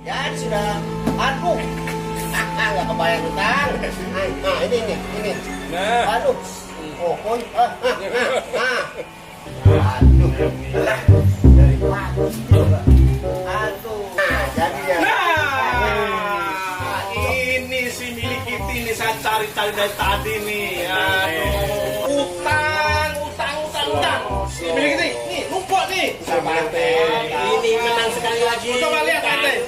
Ya sudah. Aduh. Nggak kebayang utang. Nah, ini. Nah, Aduh. Oh, Aduh. Dari pagi. Aduh. Nah, jadi ya. nah, ini si milik kita ini saya cari-cari dari tadi nih. Aduh, utang. Si milik kita nih, numpuk nih. Ini menang sekali lagi. Coba lihat ante.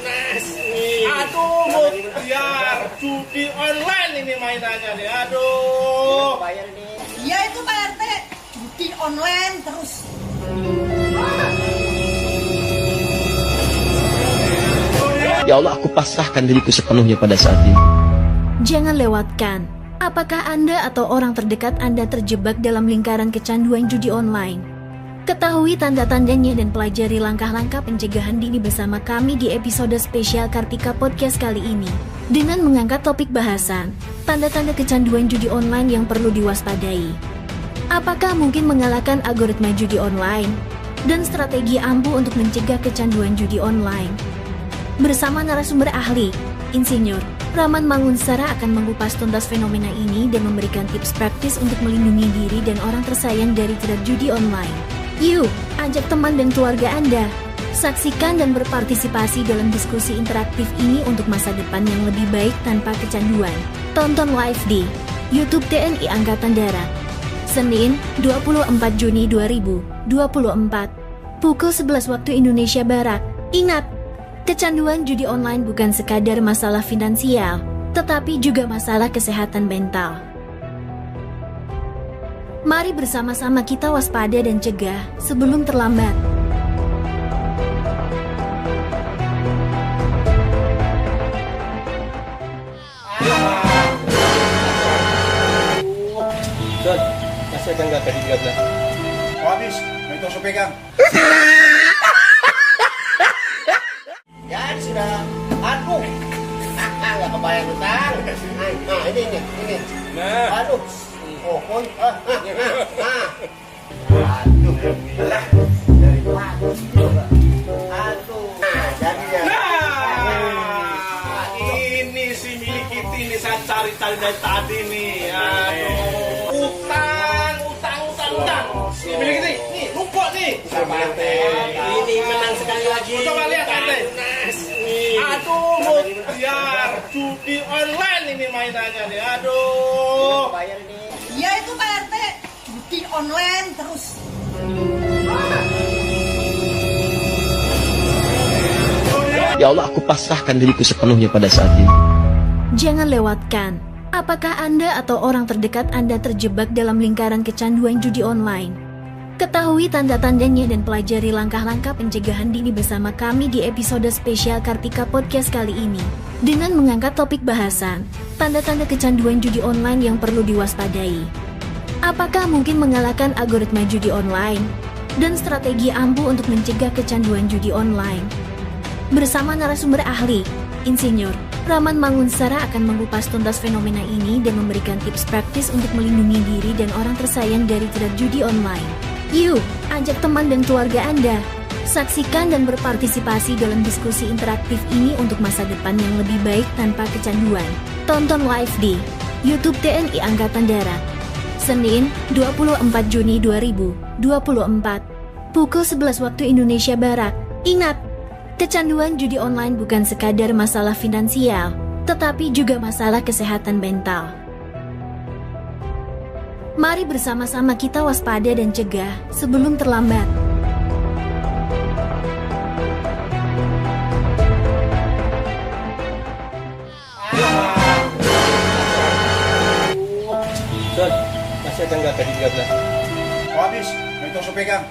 Aduh, biar judi online ini mainannya nih. Aduh. Bayar ini. Iya itu Pak RT, judi online terus. Ya Allah, aku pasrahkan diriku sepenuhnya pada saat ini. Jangan lewatkan. Apakah Anda atau orang terdekat Anda terjebak dalam lingkaran kecanduan judi online? Ketahui tanda-tandanya dan pelajari langkah-langkah pencegahan dini bersama kami di episode spesial Kartika Podcast kali ini. Dengan mengangkat topik bahasan, tanda-tanda kecanduan judi online yang perlu diwaspadai. Apakah mungkin mengalahkan algoritma judi online? Dan strategi ampuh untuk mencegah kecanduan judi online. Bersama narasumber ahli, Insinyur Raman Mangunsara akan mengupas tuntas fenomena ini dan memberikan tips praktis untuk melindungi diri dan orang tersayang dari jerat judi online. Yuk, ajak teman dan keluarga Anda. Saksikan dan berpartisipasi dalam diskusi interaktif ini untuk masa depan yang lebih baik tanpa kecanduan. Tonton live di YouTube TNI Angkatan Darat. Senin, 24 Juni 2024. Pukul 11 waktu Indonesia Barat. Ingat, kecanduan judi online bukan sekadar masalah finansial, tetapi juga masalah kesehatan mental. Mari bersama-sama kita waspada dan cegah sebelum terlambat. Don, masih ada nggak tadi 13? Oh, habis, itu saya pegang. Ya sudah. Aduh. Nggak kebayang utang. Nah, ini. Nah, Aduh. Oh, Aduh. Dari pagi. Aduh. Nah, jadi ya. nah, ini si milik kita ini saya cari-cari dari tadi nih. Aduh, utang. Si milik kita nih, numpuk nih. Ini menang sekali lagi. Coba lihat ante. Aduh, biar judi online ini mainannya nih. Aduh. Bayar ini. Iya itu Pak RT, judi online terus. Ya Allah, aku pasrahkan diriku sepenuhnya pada saat ini. Jangan lewatkan. Apakah Anda atau orang terdekat Anda terjebak dalam lingkaran kecanduan judi online? Ketahui tanda-tandanya dan pelajari langkah-langkah pencegahan dini bersama kami di episode spesial Kartika Podcast kali ini. Dengan mengangkat topik bahasan, tanda-tanda kecanduan judi online yang perlu diwaspadai. Apakah mungkin mengalahkan algoritma judi online? Dan strategi ampuh untuk mencegah kecanduan judi online. Bersama narasumber ahli, Insinyur Raman Mangunsara akan mengupas tuntas fenomena ini dan memberikan tips praktis untuk melindungi diri dan orang tersayang dari jerat judi online. Yuk, ajak teman dan keluarga Anda. Saksikan dan berpartisipasi dalam diskusi interaktif ini untuk masa depan yang lebih baik tanpa kecanduan. Tonton live di YouTube TNI Angkatan Darat. Senin, 24 Juni 2024. Pukul 11 waktu Indonesia Barat. Ingat, kecanduan judi online bukan sekadar masalah finansial, tetapi juga masalah kesehatan mental. Mari bersama-sama kita waspada dan cegah sebelum terlambat. Don, masih ada nggak tadi 13? Oh, habis, itu saya pegang.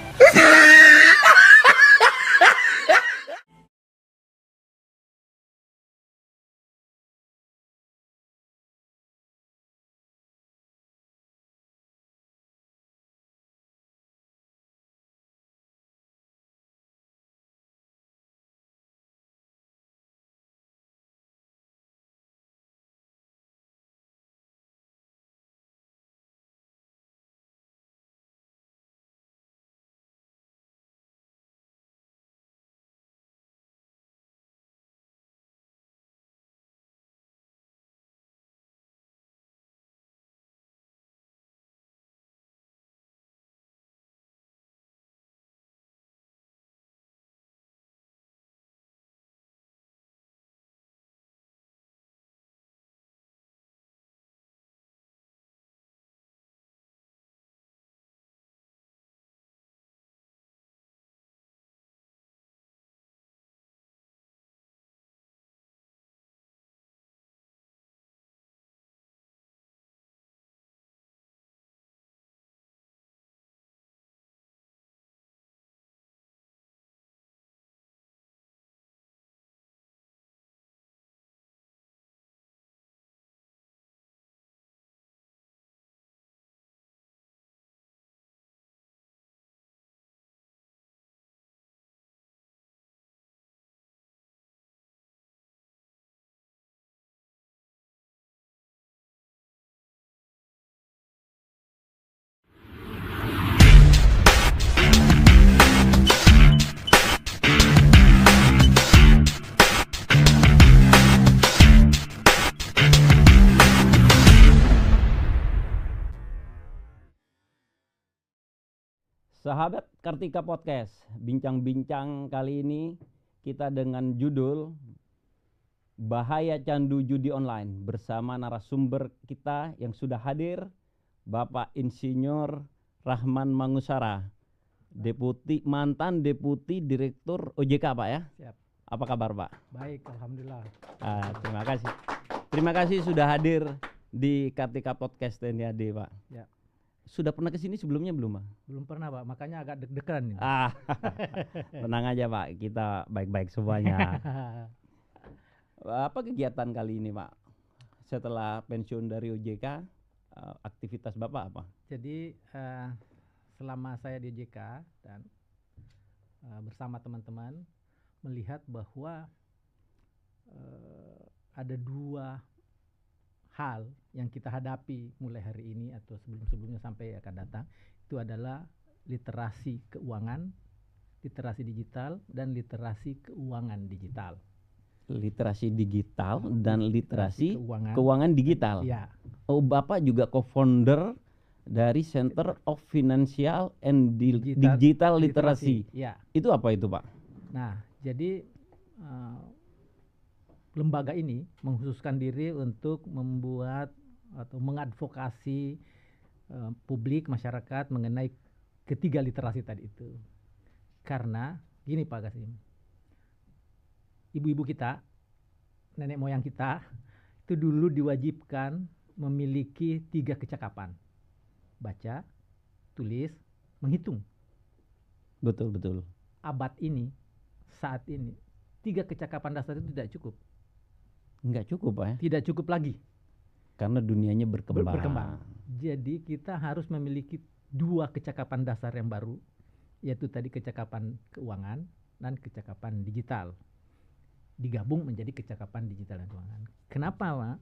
Sahabat Kartika Podcast, bincang-bincang kali ini kita dengan judul Bahaya Candu Judi Online bersama narasumber kita yang sudah hadir, Bapak Insinyur Rahman Mangusara, mantan Deputi Direktur OJK, Pak ya? Siap. Apa kabar, Pak? Baik, alhamdulillah. Terima kasih. Terima kasih sudah hadir di Kartika Podcast TNI, Pak. Ya. Sudah pernah ke sini sebelumnya belum, Pak? Belum pernah, Pak. Makanya agak deg-degan ini. Tenang aja, Pak. Kita baik-baik semuanya. Apa kegiatan kali ini, Pak? Setelah pensiun dari OJK, aktivitas Bapak apa? Jadi selama saya di OJK dan bersama teman-teman melihat bahwa ada dua hal yang kita hadapi mulai hari ini atau sebelum-sebelumnya sampai akan datang, itu adalah literasi keuangan, literasi digital, dan literasi keuangan digital. Literasi digital dan literasi keuangan, keuangan digital. Ya. Oh, Bapak juga co-founder dari Center of Financial and Digital Literacy. Ya. Itu apa itu, Pak? Nah, jadi lembaga ini mengkhususkan diri untuk membuat atau mengadvokasi publik masyarakat mengenai ketiga literasi tadi itu. Karena gini Pak Kasim, ibu-ibu kita, nenek moyang kita itu dulu diwajibkan memiliki 3 kecakapan: baca, tulis, menghitung. Betul, betul. Abad ini, saat ini, 3 kecakapan dasar itu tidak cukup. Enggak cukup, Pak ya? Tidak cukup lagi. Karena dunianya berkembang. Jadi kita harus memiliki 2 kecakapan dasar yang baru, yaitu tadi kecakapan keuangan dan kecakapan digital. Digabung menjadi kecakapan digital dan keuangan. Kenapa, Pak?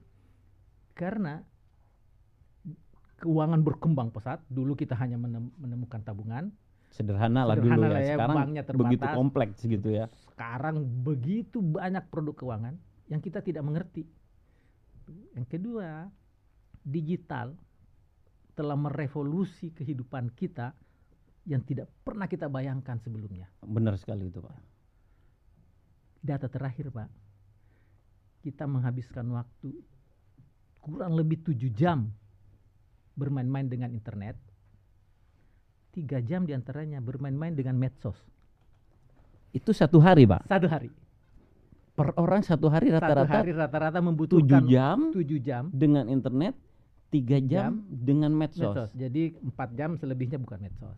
Karena keuangan berkembang pesat. Dulu kita hanya menemukan tabungan. Sederhana lah dulu ya. Ya. Sekarang Banknya terbatas. begitu kompleks gitu ya. Sekarang begitu banyak produk keuangan yang kita tidak mengerti. Yang kedua, digital telah merevolusi kehidupan kita yang tidak pernah kita bayangkan sebelumnya. Benar sekali itu, Pak. Data terakhir, Pak, kita menghabiskan waktu kurang lebih 7 jam bermain-main dengan internet. 3 jam diantaranya bermain-main dengan medsos. Itu satu hari, Pak? Satu hari. Per orang satu hari rata-rata membutuhkan 7 jam dengan internet, 3 jam dengan medsos. Jadi 4 jam selebihnya bukan medsos.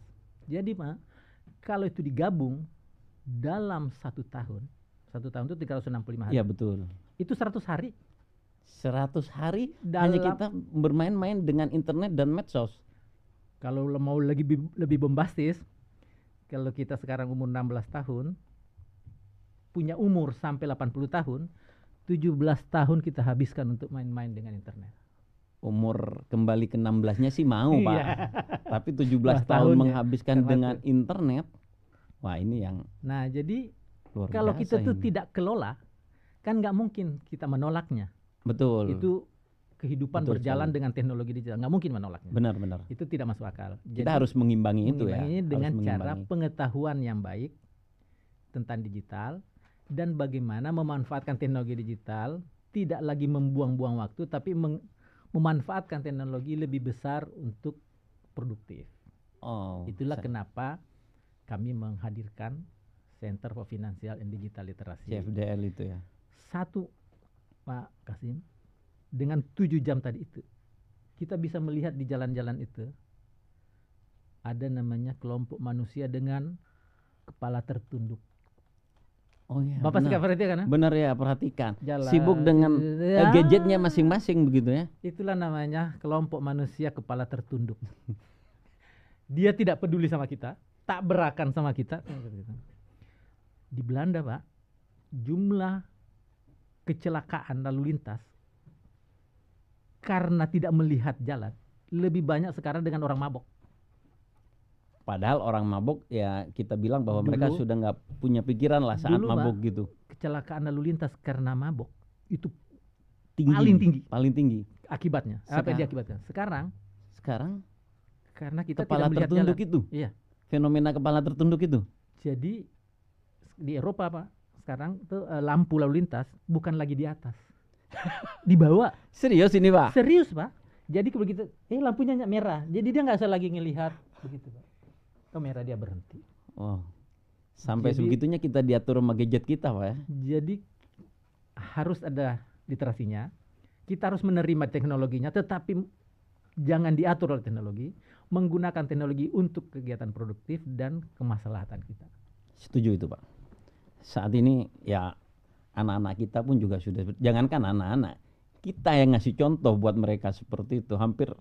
Jadi Pak, kalau itu digabung dalam 1 tahun itu 365 hari. Iya betul. Itu 100 hari. 100 hari hanya kita bermain-main dengan internet dan medsos. Kalau mau lebih bombastis, kalau kita sekarang umur 16 tahun, punya umur sampai 80 tahun, 17 tahun kita habiskan untuk main-main dengan internet. Umur kembali ke 16-nya sih mau, Pak. Iya. Tapi 17 tahun menghabiskan ya, dengan internet, wah ini yang Nah, jadi luar kalau biasa kita tuh ini. tidak kelola, kan nggak mungkin kita menolaknya. Betul. Itu kehidupan Betul berjalan sekali. dengan teknologi digital, nggak mungkin menolaknya. Benar-benar. Itu tidak masuk akal. Kita harus mengimbangi itu ya. Dengan Harus cara mengimbangi. pengetahuan yang baik tentang digital dan bagaimana memanfaatkan teknologi digital, tidak lagi membuang-buang waktu, tapi memanfaatkan teknologi lebih besar untuk produktif. Oh, Itulah kenapa kami menghadirkan Center for Financial and Digital Literacy. CFDL itu ya. Satu, Pak Kasim, dengan 7 jam tadi itu, kita bisa melihat di jalan-jalan itu ada namanya kelompok manusia dengan kepala tertunduk. Oh iya. Bapak suka perhatikan kan? Benar ya, perhatikan. Jalan. Sibuk dengan Ya. gadgetnya masing-masing begitu ya. Itulah namanya kelompok manusia kepala tertunduk. Dia tidak peduli sama kita, tak berakan sama kita. Di Belanda, Pak, jumlah kecelakaan lalu lintas karena tidak melihat jalan lebih banyak sekarang dengan orang mabok. Padahal orang mabuk ya kita bilang bahwa Dulu- mereka sudah nggak punya pikiran lah saat Dulu, mabuk Pak, gitu. Kecelakaan lalu lintas karena mabok itu Tinggi. paling tinggi akibatnya. Apa Sekarang- yang diakibatkan? Sekarang Sekarang karena kita kepala tidak melihat tertunduk jalan. itu. Iya. fenomena kepala tertunduk itu? Jadi di Eropa Pak, sekarang tuh lampu lalu lintas bukan lagi di atas. Di bawah. Serius ini Pak? Serius Pak. Jadi begitu, lampunya merah. Jadi dia nggak usah lagi ngelihat begitu Pak. Oh merah dia berhenti. Oh. Sampai Jadi- sebegitunya kita diatur sama gadget kita Pak ya? Jadi harus ada literasinya. Kita harus menerima teknologinya, tetapi jangan diatur oleh teknologi. Menggunakan teknologi untuk kegiatan produktif dan kemaslahatan kita. Setuju itu Pak. Saat ini ya anak-anak kita pun juga sudah, jangankan anak-anak, kita yang ngasih contoh buat mereka seperti itu. Hampir,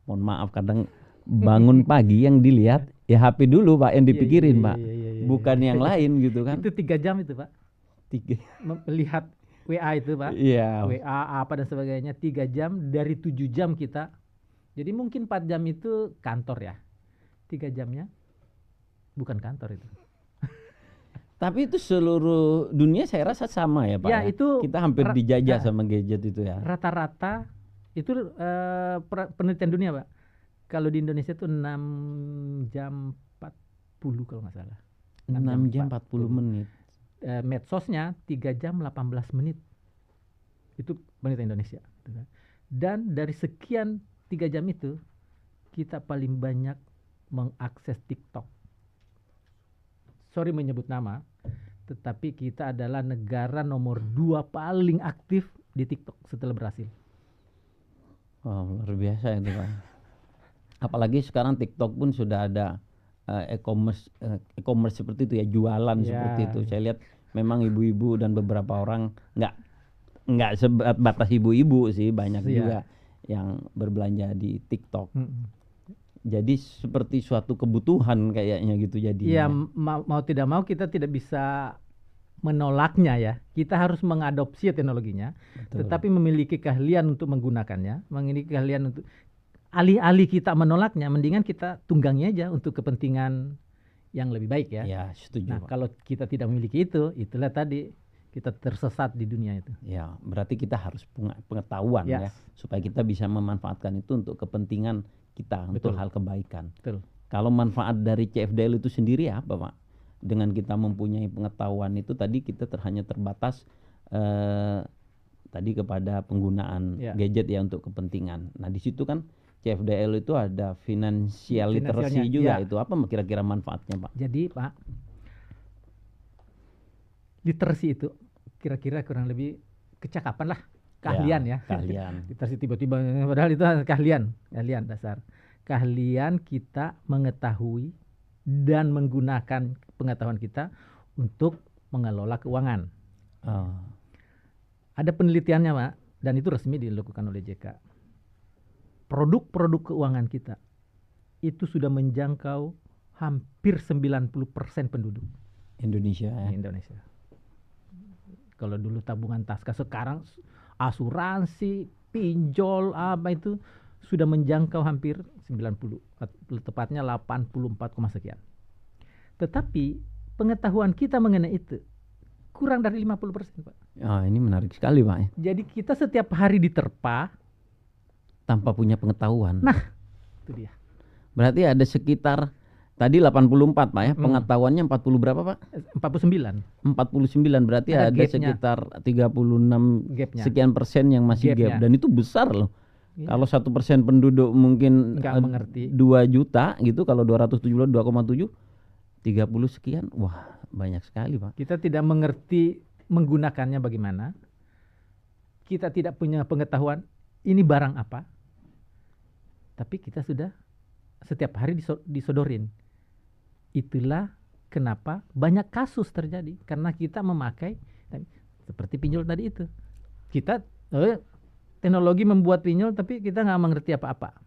mohon maaf, kadang bangun pagi yang dilihat ya HP dulu Pak, yang dipikirin Pak, bukan yang lain gitu kan. Itu 3 jam itu Pak. 3. Melihat WA itu Pak. Iya. WA apa dan sebagainya 3 jam dari 7 jam kita. Jadi mungkin 4 jam itu kantor ya. 3 jamnya bukan kantor itu. Tapi itu seluruh dunia saya rasa sama ya Pak. Ya, itu kita hampir dijajah ya. sama gadget itu ya. Rata-rata itu penelitian dunia Pak. Kalau di Indonesia itu 6 jam 40 kalau nggak salah. 6 jam 40 menit. Medsosnya 3 jam 18 menit. Itu penelitian Indonesia. Dan dari sekian 3 jam itu kita paling banyak mengakses TikTok. Sorry menyebut nama, tetapi kita adalah negara nomor 2 paling aktif di TikTok setelah Brasil. Oh, luar biasa itu Pak. Apalagi sekarang TikTok pun sudah ada e-commerce seperti itu ya, jualan Ya. seperti itu. Saya lihat memang ibu-ibu dan beberapa orang nggak sebatas ibu-ibu sih, banyak Iya. juga yang berbelanja di TikTok. Jadi seperti suatu kebutuhan kayaknya gitu Iya, jadinya. mau tidak mau kita tidak bisa menolaknya ya. Kita harus mengadopsi teknologinya, Betul. tetapi memiliki keahlian untuk menggunakannya, memiliki keahlian untuk alih-alih kita menolaknya, mendingan kita tunggangi aja untuk kepentingan yang lebih baik ya. Ya, setuju Nah, Pak. kalau kita tidak memiliki itu, itulah tadi kita tersesat di dunia itu. Ya, berarti kita harus punya pengetahuan Yes. ya, supaya kita bisa memanfaatkan itu untuk kepentingan kita, untuk Betul. hal kebaikan. Betul. Kalau manfaat dari CFDL itu sendiri apa Pak? Dengan kita mempunyai pengetahuan itu tadi kita hanya terbatas tadi kepada penggunaan Ya. gadget ya untuk kepentingan. Nah di situ kan CFDL itu ada financial literacy Finansialnya, juga. ya. Itu apa kira-kira manfaatnya Pak? Jadi Pak, literasi itu kira-kira kurang lebih kecakapan lah, keahlian ya. Keahlian. Literasi tiba-tiba, padahal itu keahlian dasar. Keahlian kita mengetahui dan menggunakan pengetahuan kita untuk mengelola keuangan. Oh. Ada penelitiannya Pak, dan itu resmi dilakukan oleh JK. Produk-produk keuangan kita itu sudah menjangkau hampir 90% penduduk Indonesia ya. di Indonesia. Kalau dulu tabungan Taska, sekarang asuransi, pinjol apa itu sudah menjangkau hampir 90, tepatnya 84, sekian. Tetapi pengetahuan kita mengenai itu kurang dari 50%, Pak. Ah, ini menarik sekali Pak ya. Jadi kita setiap hari diterpa. Tanpa punya pengetahuan. Nah, itu dia. Berarti ada sekitar tadi 84 Pak ya. Pengetahuannya 40 berapa Pak? 49 49 berarti Ada ada gapnya. sekitar 36 gapnya. sekian persen yang masih Gapnya. gap, dan itu besar loh. Iya. Kalau 1% penduduk mungkin Nggak mengerti. 2 juta gitu, kalau 272 2,7 30 sekian, wah banyak sekali Pak. Kita tidak mengerti menggunakannya bagaimana. Kita tidak punya pengetahuan ini barang apa. Tapi kita sudah setiap hari disodorin. Itulah kenapa banyak kasus terjadi, karena kita memakai seperti pinjol tadi itu. Kita teknologi membuat pinjol tapi kita nggak mengerti apa-apa.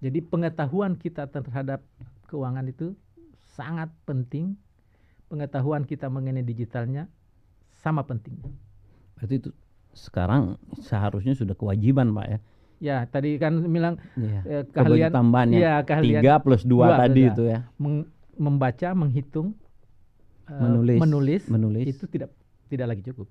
Jadi pengetahuan kita terhadap keuangan itu sangat penting. Pengetahuan kita mengenai digitalnya sama penting. Berarti itu sekarang seharusnya sudah kewajiban Pak ya. Ya, tadi kan bilang Iya. keahlian Tambahannya ya, keahlian 3 plus 2 dua, tadi sudah. itu ya. Membaca, menghitung, Menulis. itu tidak lagi cukup.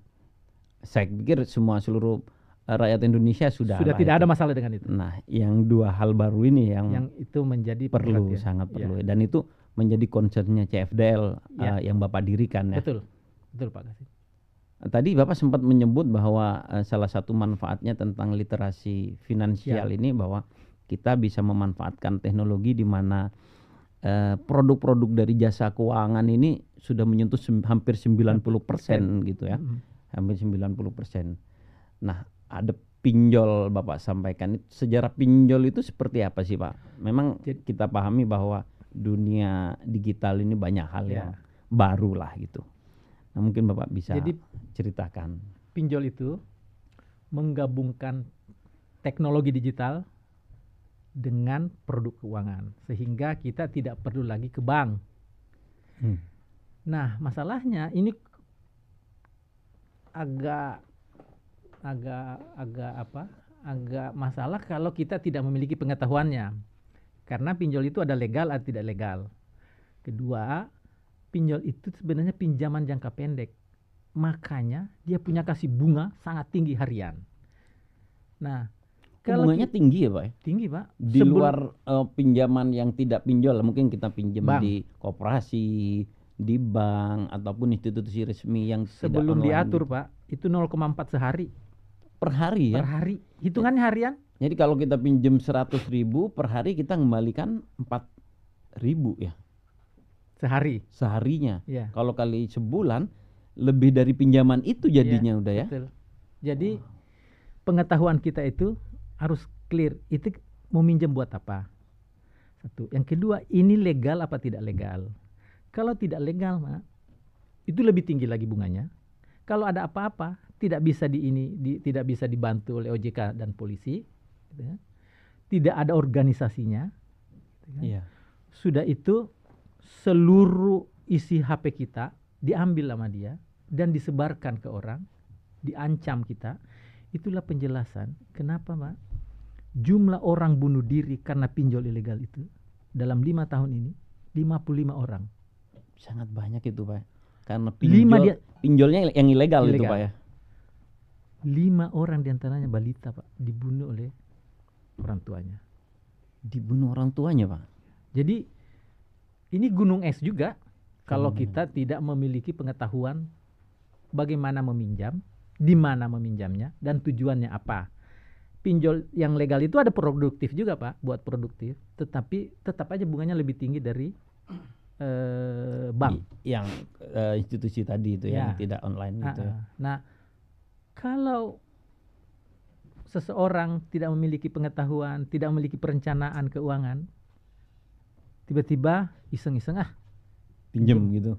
Saya pikir seluruh rakyat Indonesia sudah lah tidak itu. ada masalah dengan itu. Nah, yang 2 hal baru ini yang Yang itu menjadi perlu, perhatian. sangat Ya. perlu. Dan itu menjadi concernnya CFDL Ya. yang Bapak dirikan ya. Betul, betul Pak Kasih. Tadi Bapak sempat menyebut bahwa salah satu manfaatnya tentang literasi finansial Ya. ini bahwa kita bisa memanfaatkan teknologi di mana produk-produk dari jasa keuangan ini sudah menyentuh hampir 90% gitu ya. Hampir 90%. Nah, ada pinjol Bapak sampaikan. Sejarah pinjol itu seperti apa sih Pak? Memang kita pahami bahwa dunia digital ini banyak hal Ya. yang baru lah gitu. Nah, mungkin Bapak bisa Jadi ceritakan. pinjol itu menggabungkan teknologi digital dengan produk keuangan sehingga kita tidak perlu lagi ke bank. Nah, masalahnya ini agak masalah kalau kita tidak memiliki pengetahuannya. Karena pinjol itu ada legal atau tidak legal. Kedua, pinjol itu sebenarnya pinjaman jangka pendek. Makanya dia punya kasih bunga sangat tinggi harian. Nah, kalau Bunganya tinggi ya Pak? tinggi Pak. Di luar pinjaman yang tidak pinjol, mungkin kita pinjam Bank. di koperasi, di bank ataupun institusi resmi yang sebelum tidak online diatur gitu. Pak, itu 0,4 sehari Per hari ya. per hari. Hitungannya harian Jadi kalau kita pinjam 100.000 per hari kita kembalikan 4.000 ya sehari. seharinya. Ya. Kalau kali sebulan lebih dari pinjaman itu jadinya udah ya. Betul. Jadi pengetahuan kita itu harus clear. Itu mau minjem buat apa? Satu. Yang kedua, ini legal apa tidak legal? Kalau tidak legal, Mak, itu lebih tinggi lagi bunganya. Kalau ada apa-apa, tidak bisa tidak bisa dibantu oleh OJK dan polisi, gitu ya. Tidak ada organisasinya. Gitu kan. Iya. Sudah itu seluruh isi HP kita diambil sama dia dan disebarkan ke orang, diancam kita. Itulah penjelasan kenapa Mak, jumlah orang bunuh diri karena pinjol ilegal itu dalam 5 tahun ini 55 orang. Sangat banyak itu Pak. Karena pinjolnya yang ilegal itu Pak ya. 5 orang diantaranya balita Pak dibunuh oleh orang tuanya. Dibunuh orang tuanya Pak. Jadi ini gunung es juga kalau kita tidak memiliki pengetahuan bagaimana meminjam, di mana meminjamnya dan tujuannya apa. Pinjol yang legal itu ada produktif juga Pak, buat produktif, tetapi tetap aja bunganya lebih tinggi dari bank. Yang institusi tadi itu yang tidak online gitu ya. Nah, kalau seseorang tidak memiliki pengetahuan, tidak memiliki perencanaan keuangan, tiba-tiba iseng-iseng pinjam gitu.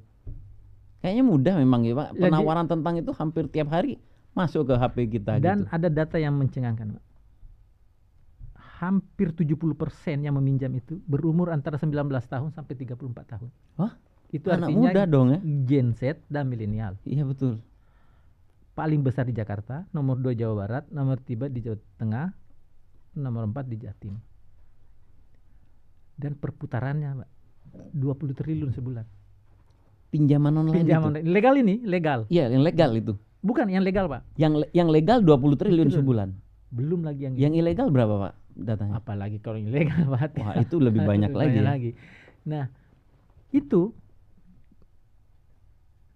Kayaknya mudah memang ya Pak. Penawaran tentang itu hampir tiap hari masuk ke HP kita dan gitu. ada data yang mencengangkan Pak. Hampir 70% yang meminjam itu berumur antara 19 tahun sampai 34 tahun. Wah, itu anak artinya muda dong ya. Gen Z dan milenial. Iya betul. Paling besar di Jakarta, nomor 2 Jawa Barat, nomor 3 di Jawa Tengah, nomor 4 di Jatim. Dan perputarannya Pak, 20 triliun sebulan. Pinjaman online Pinjaman itu. legal ini, legal. Iya, yang legal itu. Bukan yang legal Pak. Yang legal 20 triliun Betul. sebulan. Belum lagi yang Yang ilegal berapa Pak datanya? apalagi kalau ilegal Pak. Wah, itu lebih banyak lagi ya. Nah, itu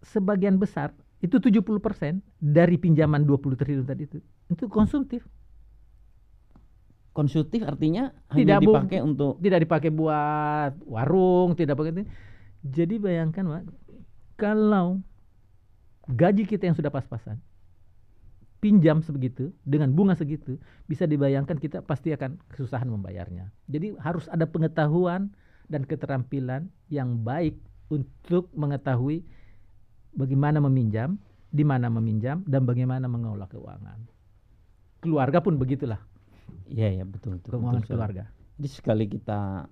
sebagian besar itu 70% dari pinjaman 20 triliun tadi itu konsumtif. Konsumtif artinya hanya dipakai untuk tidak dipakai buat warung, tidak pakai itu. Jadi bayangkan Pak, kalau gaji kita yang sudah pas-pasan pinjam sebegitu dengan bunga segitu, bisa dibayangkan kita pasti akan kesusahan membayarnya. Jadi harus ada pengetahuan dan keterampilan yang baik untuk mengetahui bagaimana meminjam, di mana meminjam, dan bagaimana mengelola keuangan. Keluarga pun begitulah. Iya, betul. Keuangan betul, keluarga. Jadi sekali kita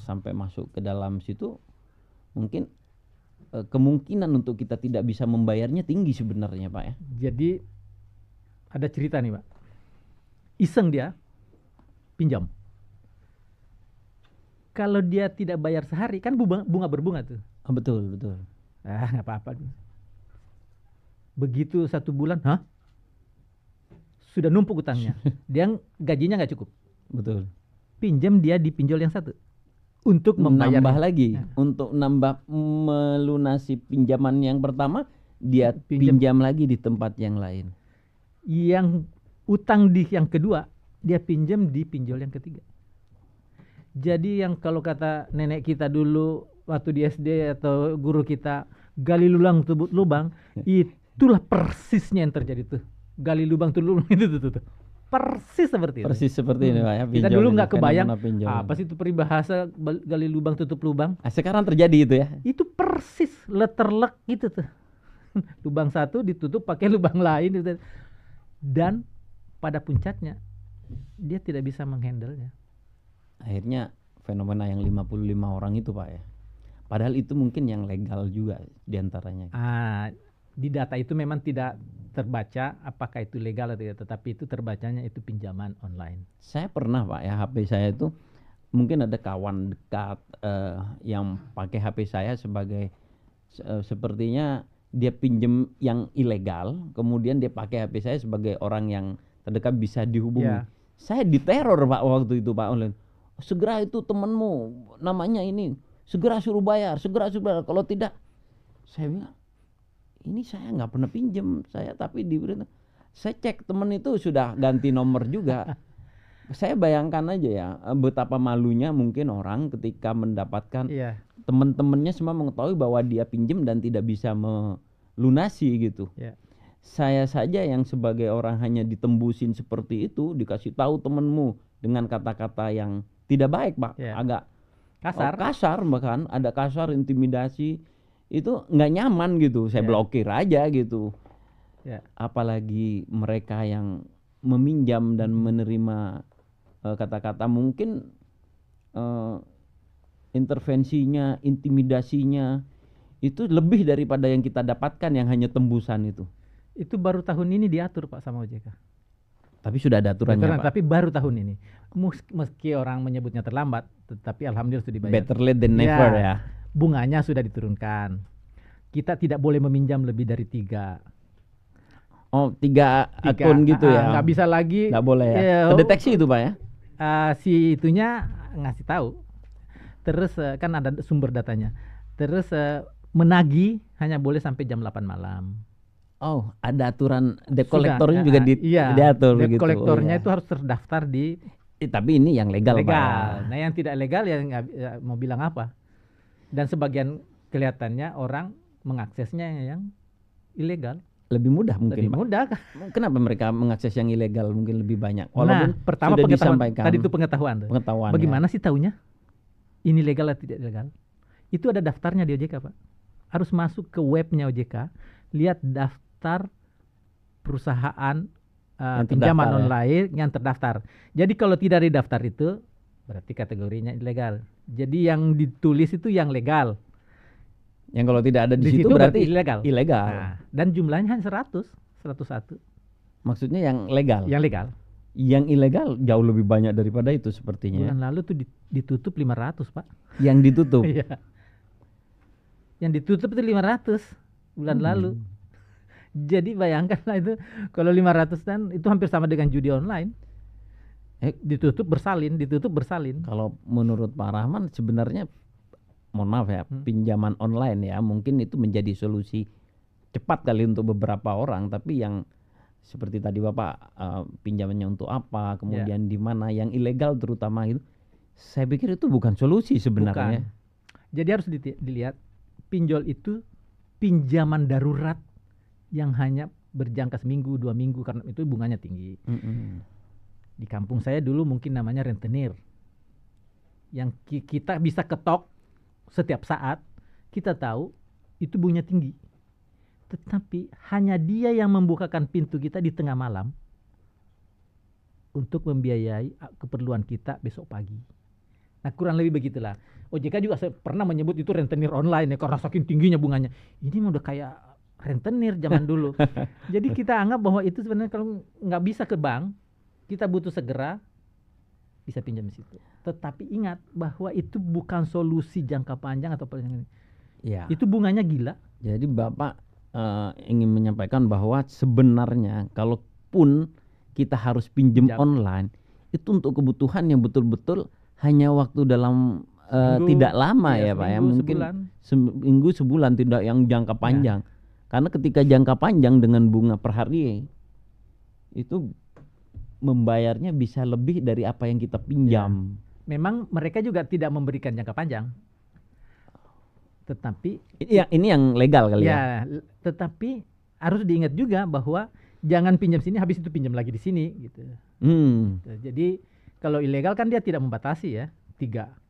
sampai masuk ke dalam situ, mungkin kemungkinan untuk kita tidak bisa membayarnya tinggi sebenarnya Pak ya. Jadi ada cerita nih Pak, iseng dia pinjam. Kalau dia tidak bayar sehari kan bunga berbunga tuh. Oh, betul. Nggak apa-apa. Begitu 1 bulan, sudah numpuk utangnya. Dia gajinya nggak cukup. Betul. Pinjam dia di pinjol yang satu. untuk membayar nambah lagi untuk nambah melunasi pinjaman yang pertama, dia pinjam lagi di tempat yang lain. Yang utang di yang kedua, dia pinjam di pinjol yang ketiga. Jadi yang kalau kata nenek kita dulu waktu di SD atau guru kita, gali lubang tutup lubang, itulah persisnya yang terjadi tuh. Gali lubang tutup lubang itu tuh. Persis seperti itu. Persis seperti ini Pak ya. Kita dulu nggak kebayang fenomena apa sih itu peribahasa gali lubang tutup lubang. Sekarang terjadi itu ya. Itu persis letterlek gitu tuh. Lubang satu ditutup pakai lubang lain gitu. Dan pada puncaknya dia tidak bisa menghandlenya. Akhirnya fenomena yang 55 orang itu Pak ya. Padahal itu mungkin yang legal juga diantaranya. Di data itu memang tidak terbaca apakah itu legal atau tidak, tetapi itu terbacanya itu pinjaman online. Saya pernah Pak ya, HP saya itu mungkin ada kawan dekat yang pakai HP saya sebagai sepertinya dia pinjem yang ilegal, kemudian dia pakai HP saya sebagai orang yang terdekat bisa dihubungi. Ya. Saya diteror Pak waktu itu Pak online. Segera itu temanmu namanya ini, segera suruh bayar, kalau tidak saya bilang ini saya nggak pernah pinjem saya, tapi saya cek temen itu sudah ganti nomor juga. Saya bayangkan aja ya betapa malunya mungkin orang ketika mendapatkan teman-temannya semua mengetahui bahwa dia pinjem dan tidak bisa melunasi gitu. Saya saja yang sebagai orang hanya ditembusin seperti itu, dikasih tahu temenmu dengan kata-kata yang tidak baik Pak, agak kasar bahkan ada kasar, intimidasi. Itu nggak nyaman gitu, saya blokir aja gitu. Apalagi mereka yang meminjam dan menerima kata-kata mungkin intervensinya, intimidasinya itu lebih daripada yang kita dapatkan yang hanya tembusan itu. Itu baru tahun ini diatur Pak sama OJK. Tapi sudah ada aturannya Pak. Tapi baru tahun ini. Meski orang menyebutnya terlambat, tetapi alhamdulillah sudah dibayar. Better late than never ya. Bunganya sudah diturunkan. Kita tidak boleh meminjam lebih dari 3. Oh, 3 akun gitu ya. Nggak bisa lagi. Nggak boleh ya. Terdeteksi itu Pak ya. Si itunya ngasih tahu. Terus kan ada sumber datanya. Terus menagih hanya boleh sampai jam 8 malam. Oh, ada aturan debt collectornya juga diatur debt begitu. Collectornya itu harus terdaftar di. Tapi ini yang legal Pak. Nah yang tidak legal ya mau bilang apa. Dan sebagian kelihatannya orang mengaksesnya yang ilegal. Lebih mudah mungkin. Lebih mudah. Kenapa mereka mengakses yang ilegal mungkin lebih banyak? Walaupun pertama sudah pengetahuan. disampaikan. Tadi itu pengetahuan. Bagaimana sih taunya? Ini legal atau tidak legal? Itu ada daftarnya di OJK Pak. Harus masuk ke webnya OJK, lihat daftar perusahaan pinjaman online yang terdaftar. Jadi kalau tidak di daftar itu berarti kategorinya ilegal. Jadi yang ditulis itu yang legal. Yang kalau tidak ada di situ berarti ilegal. Ilegal. Dan jumlahnya hanya 101. Maksudnya yang legal. Yang legal. Yang ilegal jauh lebih banyak daripada itu sepertinya. Bulan lalu tuh ditutup 500 Pak. Yang ditutup. Iya. Yang ditutup itu 500 bulan lalu. Jadi bayangkanlah itu kalau 500 kan itu hampir sama dengan judi online. Ditutup bersalin. Kalau menurut Pak Rahman sebenarnya mohon maaf ya, pinjaman online ya mungkin itu menjadi solusi cepat kali untuk beberapa orang, tapi yang seperti tadi Bapak pinjamannya untuk apa, kemudian di mana yang ilegal terutama itu, saya pikir itu bukan solusi sebenarnya. Bukan. Jadi harus dilihat pinjol itu pinjaman darurat yang hanya berjangka seminggu 2 minggu karena itu bunganya tinggi. Di kampung saya dulu mungkin namanya rentenir, yang kita bisa ketok setiap saat, kita tahu itu bunganya tinggi. Tetapi hanya dia yang membukakan pintu kita di tengah malam untuk membiayai keperluan kita besok pagi. Nah kurang lebih begitulah. OJK juga pernah menyebut itu rentenir online ya karena saking tingginya bunganya. Ini udah kayak rentenir zaman dulu. Jadi kita anggap bahwa itu sebenarnya kalau nggak bisa ke bank, kita butuh segera bisa pinjam di situ. Tetapi ingat bahwa itu bukan solusi jangka panjang atau panjang. Ya. Itu bunganya gila. Jadi Bapak ingin menyampaikan bahwa sebenarnya kalaupun kita harus pinjam online itu untuk kebutuhan yang betul-betul hanya waktu dalam Seminggu, tidak lama iya, ya Pak ya, seminggu, mungkin sebulan. seminggu sebulan, tidak yang jangka panjang. Karena ketika jangka panjang dengan bunga per hari itu membayarnya bisa lebih dari apa yang kita pinjam. Memang mereka juga tidak memberikan jangka panjang. Tetapi Ini yang legal kali ya. tetapi harus diingat juga bahwa jangan pinjam sini habis itu pinjam lagi di sini gitu. Jadi kalau ilegal kan dia tidak membatasi ya, 3.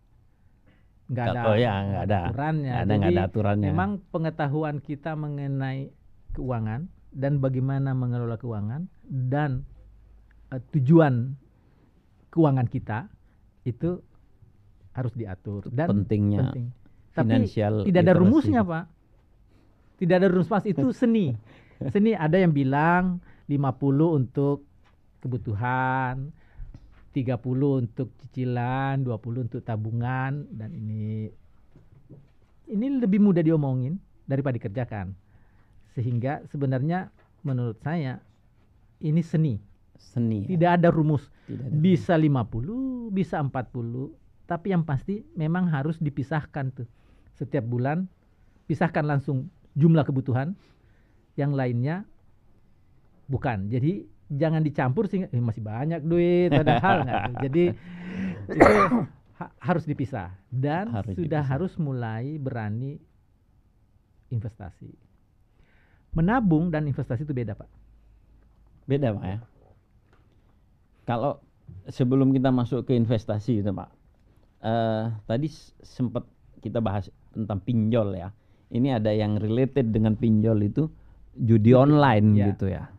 Nggak ada nggak ada aturannya. nggak ada aturannya. Memang pengetahuan kita mengenai keuangan dan bagaimana mengelola keuangan dan tujuan keuangan kita itu harus diatur dan pentingnya penting. Tapi financial tidak ada literacy. rumusnya Pak. Tidak ada rumus pas itu seni. Seni ada yang bilang 50 untuk kebutuhan, 30 untuk cicilan, 20 untuk tabungan, dan ini lebih mudah diomongin daripada dikerjakan. Sehingga sebenarnya menurut saya ini seni. Seni. Tidak ada rumus. Tidak ada Bisa 50, bisa 40, tapi yang pasti memang harus dipisahkan tuh. Setiap bulan pisahkan langsung jumlah kebutuhan, yang lainnya bukan. Jadi jangan dicampur sehingga masih banyak duit padahal nggak. Jadi itu harus dipisah dan harus mulai berani investasi. Menabung dan investasi itu beda Pak. Beda Pak ya. Kalau sebelum kita masuk ke investasi itu Pak, tadi sempat kita bahas tentang pinjol ya. Ini ada yang related dengan pinjol itu judi online gitu ya.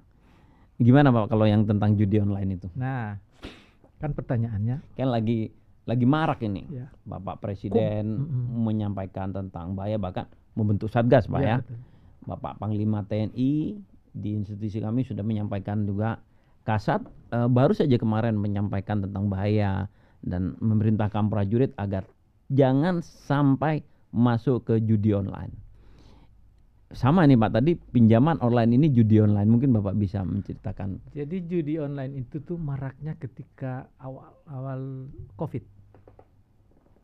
Gimana Pak kalau yang tentang judi online itu? Nah, kan pertanyaannya Kan lagi marak ini. Ya. Bapak Presiden menyampaikan tentang bahaya, bahkan membentuk satgas Pak ya. betul. Bapak Panglima TNI di institusi kami sudah menyampaikan juga. Kasat baru saja kemarin menyampaikan tentang bahaya dan memerintahkan prajurit agar jangan sampai masuk ke judi online. Sama nih Pak, tadi pinjaman online ini judi online, mungkin Bapak bisa menceritakan. Jadi judi online itu tuh maraknya ketika awal COVID.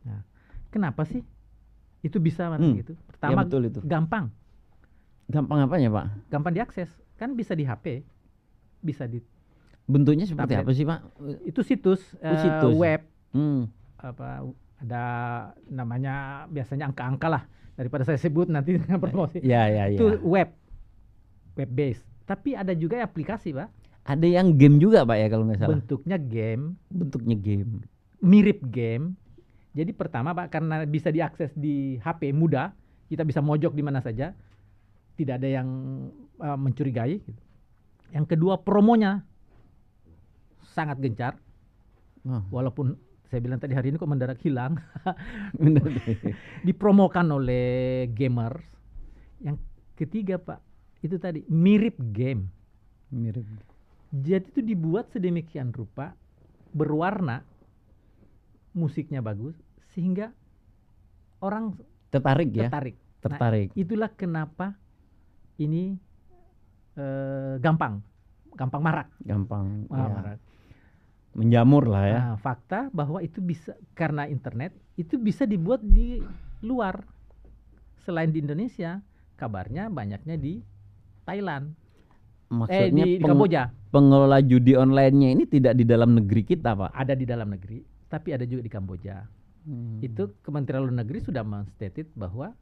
Nah, kenapa sih itu bisa marak gitu? Pertama, betul itu. gampang Apanya Pak? gampang diakses, kan bisa di HP, bisa di Bentuknya seperti tablet. apa sih Pak? Itu situs, Situs. web, Hmm. ada namanya biasanya angka-angka lah, daripada saya sebut nanti dengan promosi. Ya. Itu web base. Tapi ada juga aplikasi Pak, Ada yang game juga Pak ya kalau nggak salah. bentuknya game, mirip game. Jadi pertama Pak, karena bisa diakses di HP mudah, kita bisa mojok di mana saja, tidak ada yang mencurigai. Gitu. Yang kedua, promonya sangat gencar, walaupun saya bilang tadi hari ini kok mendadak hilang. Dipromokan oleh gamers. Yang ketiga Pak, itu tadi mirip game. Mirip. Jadi itu dibuat sedemikian rupa, berwarna, musiknya bagus, sehingga orang Tertarik ya? tertarik. Nah, itulah kenapa ini gampang marak. Marak. Menjamur lah ya. Nah, fakta bahwa itu bisa karena internet, itu bisa dibuat di luar. Selain di Indonesia, kabarnya banyaknya di Thailand. Maksudnya di Kamboja. Pengelola judi online-nya ini tidak di dalam negeri kita Pak? Ada di dalam negeri, tapi ada juga di Kamboja. Itu Kementerian Luar Negeri sudah men-stated bahwa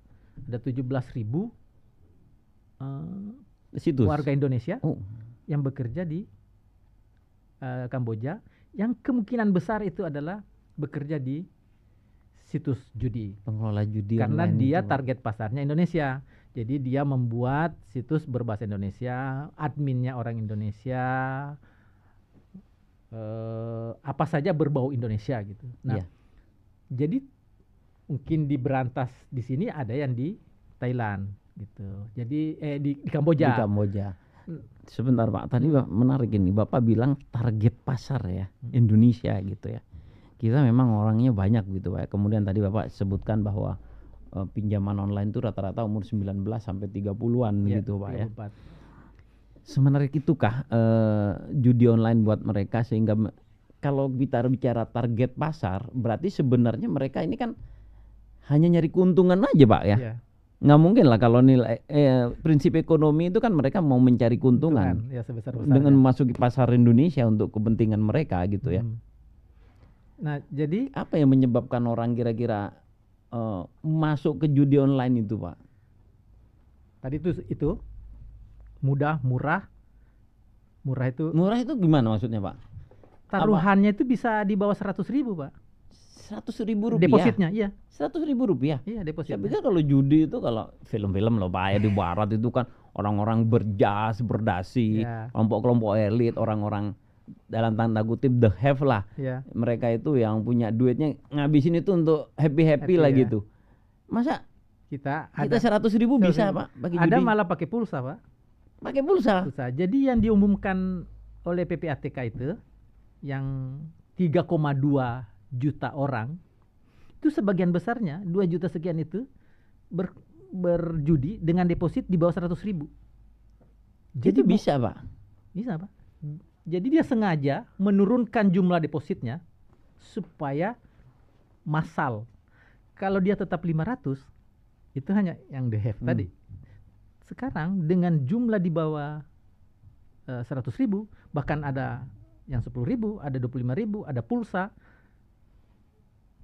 ada 17.000 situs warga Indonesia yang bekerja di Kamboja, yang kemungkinan besar itu adalah bekerja di situs judi. Pengelola judi Karena online dia itu, target pasarnya Indonesia. Jadi dia membuat situs berbahasa Indonesia, adminnya orang Indonesia, apa saja berbau Indonesia gitu. Nah, jadi mungkin diberantas di sini, ada yang di Thailand gitu. Jadi di Kamboja. Di Kamboja. Sebentar Pak, tadi menarik ini. Bapak bilang target pasar ya, Indonesia gitu ya. Kita memang orangnya banyak gitu Pak. Kemudian tadi Bapak sebutkan bahwa pinjaman online itu rata-rata umur 19 sampai 30-an gitu Pak 34. ya. Semenarik itukah judi online buat mereka, sehingga kalau kita bicara target pasar, berarti sebenarnya mereka ini kan hanya nyari keuntungan aja Pak ya. Ya, Nggak mungkin lah kalau nilai prinsip ekonomi itu kan mereka mau mencari keuntungan ya sebesar-besarnya. dengan memasuki pasar Indonesia untuk kepentingan mereka gitu ya. Nah, jadi Apa yang menyebabkan orang kira-kira masuk ke judi online itu Pak? tadi itu mudah, murah. Murah itu Murah itu gimana maksudnya Pak? taruhannya itu bisa di bawah 100.000 Pak. 100.000 rupiah. Depositnya, iya. 100.000 rupiah. Iya, Saya depositnya. pikir kalau judi itu kalau film-film loh Pak ya di barat itu kan orang-orang berjas, berdasi, Ya. kelompok-kelompok elit, orang-orang dalam tanda kutip the have lah. Iya. Mereka itu yang punya duitnya ngabisin itu untuk happy-happy Happy, lah ya. gitu. Masa Kita kita 100.000 bisa Pak bagi ada judi? malah pakai pulsa, Pak. Pakai pulsa. Pulsa. Jadi yang diumumkan oleh PPATK itu yang 3,2 juta orang itu sebagian besarnya 2 juta sekian itu berjudi dengan deposit di bawah 100.000. Jadi bisa Pak. Bisa, Pak. Jadi dia sengaja menurunkan jumlah depositnya supaya massal. Kalau dia tetap 500 itu hanya yang the have tadi. Sekarang dengan jumlah di bawah 100.000, bahkan ada yang 10.000, ada 25.000, ada pulsa.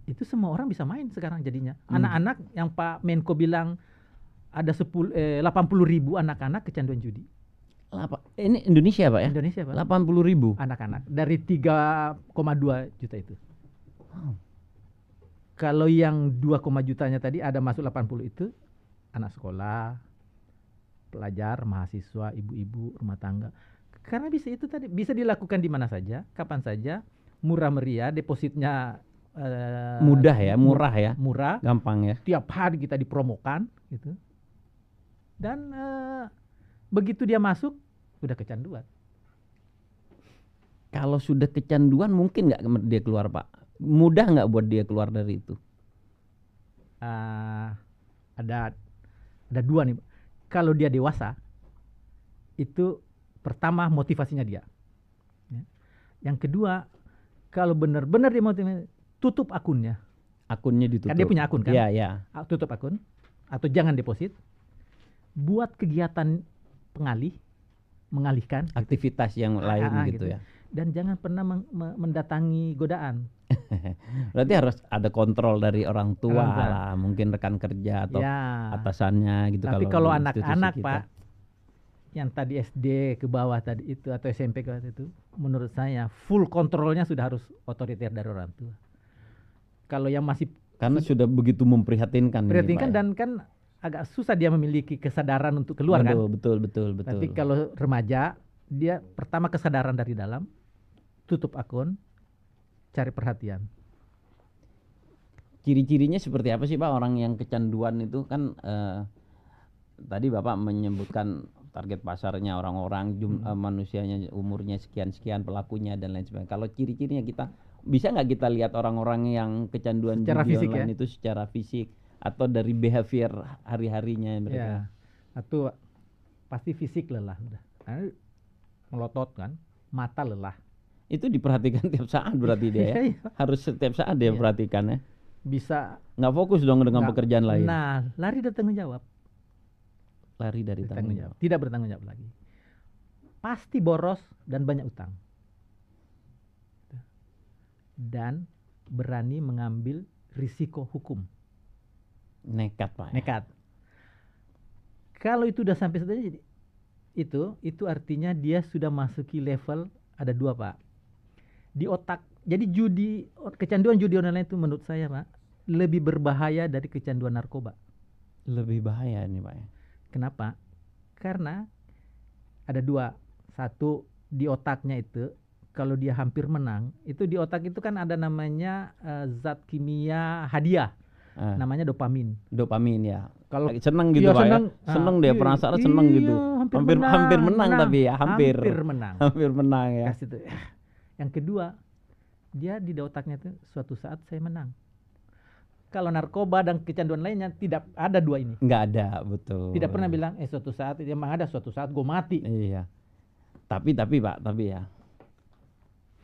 Itu semua orang bisa main sekarang jadinya. Anak-anak yang Pak Menko bilang ada 80.000 anak-anak kecanduan judi. Ini Indonesia Pak ya? Indonesia, Pak. 80.000 Anak-anak dari 3,2 juta itu. Kalau yang 2, jutanya tadi ada masuk 80 itu anak sekolah, pelajar, mahasiswa, ibu-ibu, rumah tangga. Karena bisa itu tadi bisa dilakukan di mana saja, kapan saja, murah meriah, depositnya mudah ya, murah ya, murah. gampang ya. Tiap hari kita dipromokan gitu. Dan begitu dia masuk udah kecanduan. Kalau sudah kecanduan mungkin nggak dia keluar Pak? Mudah nggak buat dia keluar dari itu? Ada dua nih. Kalau dia dewasa, itu pertama motivasinya dia. Ya. Yang kedua, kalau benar-benar dia motivasi, tutup akunnya. Akunnya ditutup. Kan dia punya akun kan? Iya, iya. Tutup akun atau jangan deposit. Buat kegiatan mengalihkan Aktivitas yang lain gitu ya. Dan jangan pernah mendatangi godaan. Berarti harus ada kontrol dari orang tua Orang tua. lah, mungkin rekan kerja atau Ya. atasannya gitu. Tapi di kalau institusi anak-anak kita. Pak, yang tadi SD ke bawah tadi itu atau SMP ke bawah itu, menurut saya full kontrolnya sudah harus otoriter dari orang tua. Kalau yang masih Karena sudah begitu memprihatinkan. ini, prihatinkan Pak, ya. dan kan agak susah dia memiliki kesadaran untuk keluar kan. Betul. Tapi kalau remaja, dia pertama kesadaran dari dalam, tutup akun, cari perhatian. Ciri-cirinya seperti apa sih Pak orang yang kecanduan itu kan tadi Bapak menyebutkan target pasarnya orang-orang manusianya umurnya sekian-sekian pelakunya dan lain sebagainya. Kalau ciri-cirinya kita bisa nggak kita lihat orang-orang yang kecanduan Secara judi fisik online ya? itu secara fisik atau dari behavior hari-harinya mereka? Ya. Atau pasti fisik lelah udah. Karena melotot kan, mata lelah. Itu diperhatikan tiap saat berarti dia ya. Iya. Harus setiap saat dia Iya. perhatikan ya. Bisa Nggak fokus dong dengan nggak- pekerjaan lain. Nah, lari dari tanggung jawab. Lari dari tanggung jawab. Tidak bertanggung jawab lagi. Pasti boros dan banyak utang. Dan berani mengambil risiko hukum. Nekat Pak. Ya. Nekat. Kalau itu udah sampai situ, itu artinya dia sudah masuki level ada 2 Pak. Di otak. Jadi kecanduan judi online itu menurut saya Pak lebih berbahaya dari kecanduan narkoba. Lebih bahaya ini Pak ya. Kenapa? Karena ada 2. Satu, di otaknya itu kalau dia hampir menang, itu di otak itu kan ada namanya zat kimia hadiah, namanya dopamin. Dopamin ya. Kalau Seneng gitu Pak seneng, ya. Seneng dia penasaran seneng gitu. Hampir menang tapi ya, hampir menang. hampir menang ya. Kasih tuh. Yang kedua, dia di otaknya itu suatu saat saya menang. Kalau narkoba dan kecanduan lainnya tidak ada 2 ini. Nggak ada, betul. Tidak pernah bilang suatu saat, emang ada suatu saat gue mati. Iya. Tapi Pak, tapi ya.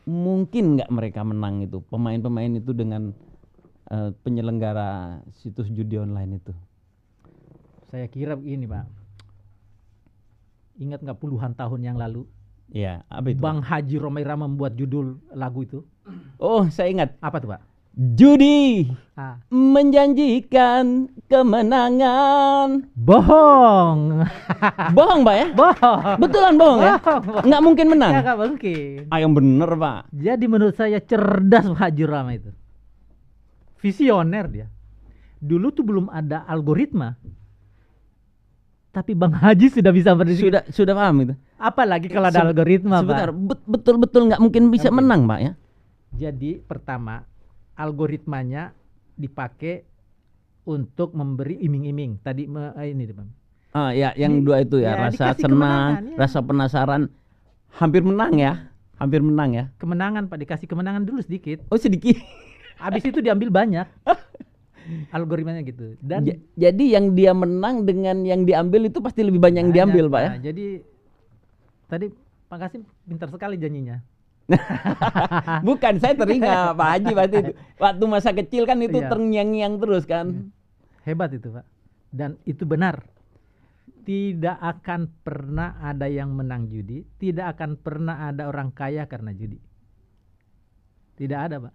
Mungkin nggak mereka menang itu, pemain-pemain itu dengan penyelenggara situs judi online itu? Saya kira begini Pak. Ingat nggak puluhan tahun yang lalu Ya, apa itu? Bang Haji Romaira membuat judul lagu itu? Oh, saya ingat. Apa tuh Pak? Judi Ah. menjanjikan kemenangan. Bohong. Bohong, Pak ya? Bohong. Betulan bohong ya? Bohong. Nggak mungkin menang. Ya, nggak mungkin. Yang bener, Pak. Jadi menurut saya cerdas Pak Haji Rama itu. Visioner dia. Dulu tuh belum ada algoritma. Tapi Bang Haji sudah bisa berdiri. Sudah paham itu. Apalagi kalau ada algoritma, Sebentar, Pak. betul-betul nggak mungkin bisa Nggak mungkin. menang, Pak ya? Jadi pertama, algoritmanya dipakai untuk memberi iming-iming. Tadi ini Bang. Ah, ya, yang dua itu ya, ya, rasa dikasih senang, kemenangan, ya. rasa penasaran, hampir menang ya, hampir menang ya. Kemenangan Pak, dikasih kemenangan dulu sedikit. Oh sedikit. Habis itu diambil banyak. Algoritmanya gitu. Dan Jadi yang dia menang dengan yang diambil itu pasti lebih banyak yang diambil, Pak ya. Nah, jadi tadi Pak Kasim pintar sekali janjinya. Bukan, saya teringat Pak Haji waktu masa kecil kan itu Iya. terngiang-ngiang terus kan. Hebat itu Pak. Dan itu benar. Tidak akan pernah ada yang menang judi, tidak akan pernah ada orang kaya karena judi. Tidak ada, Pak.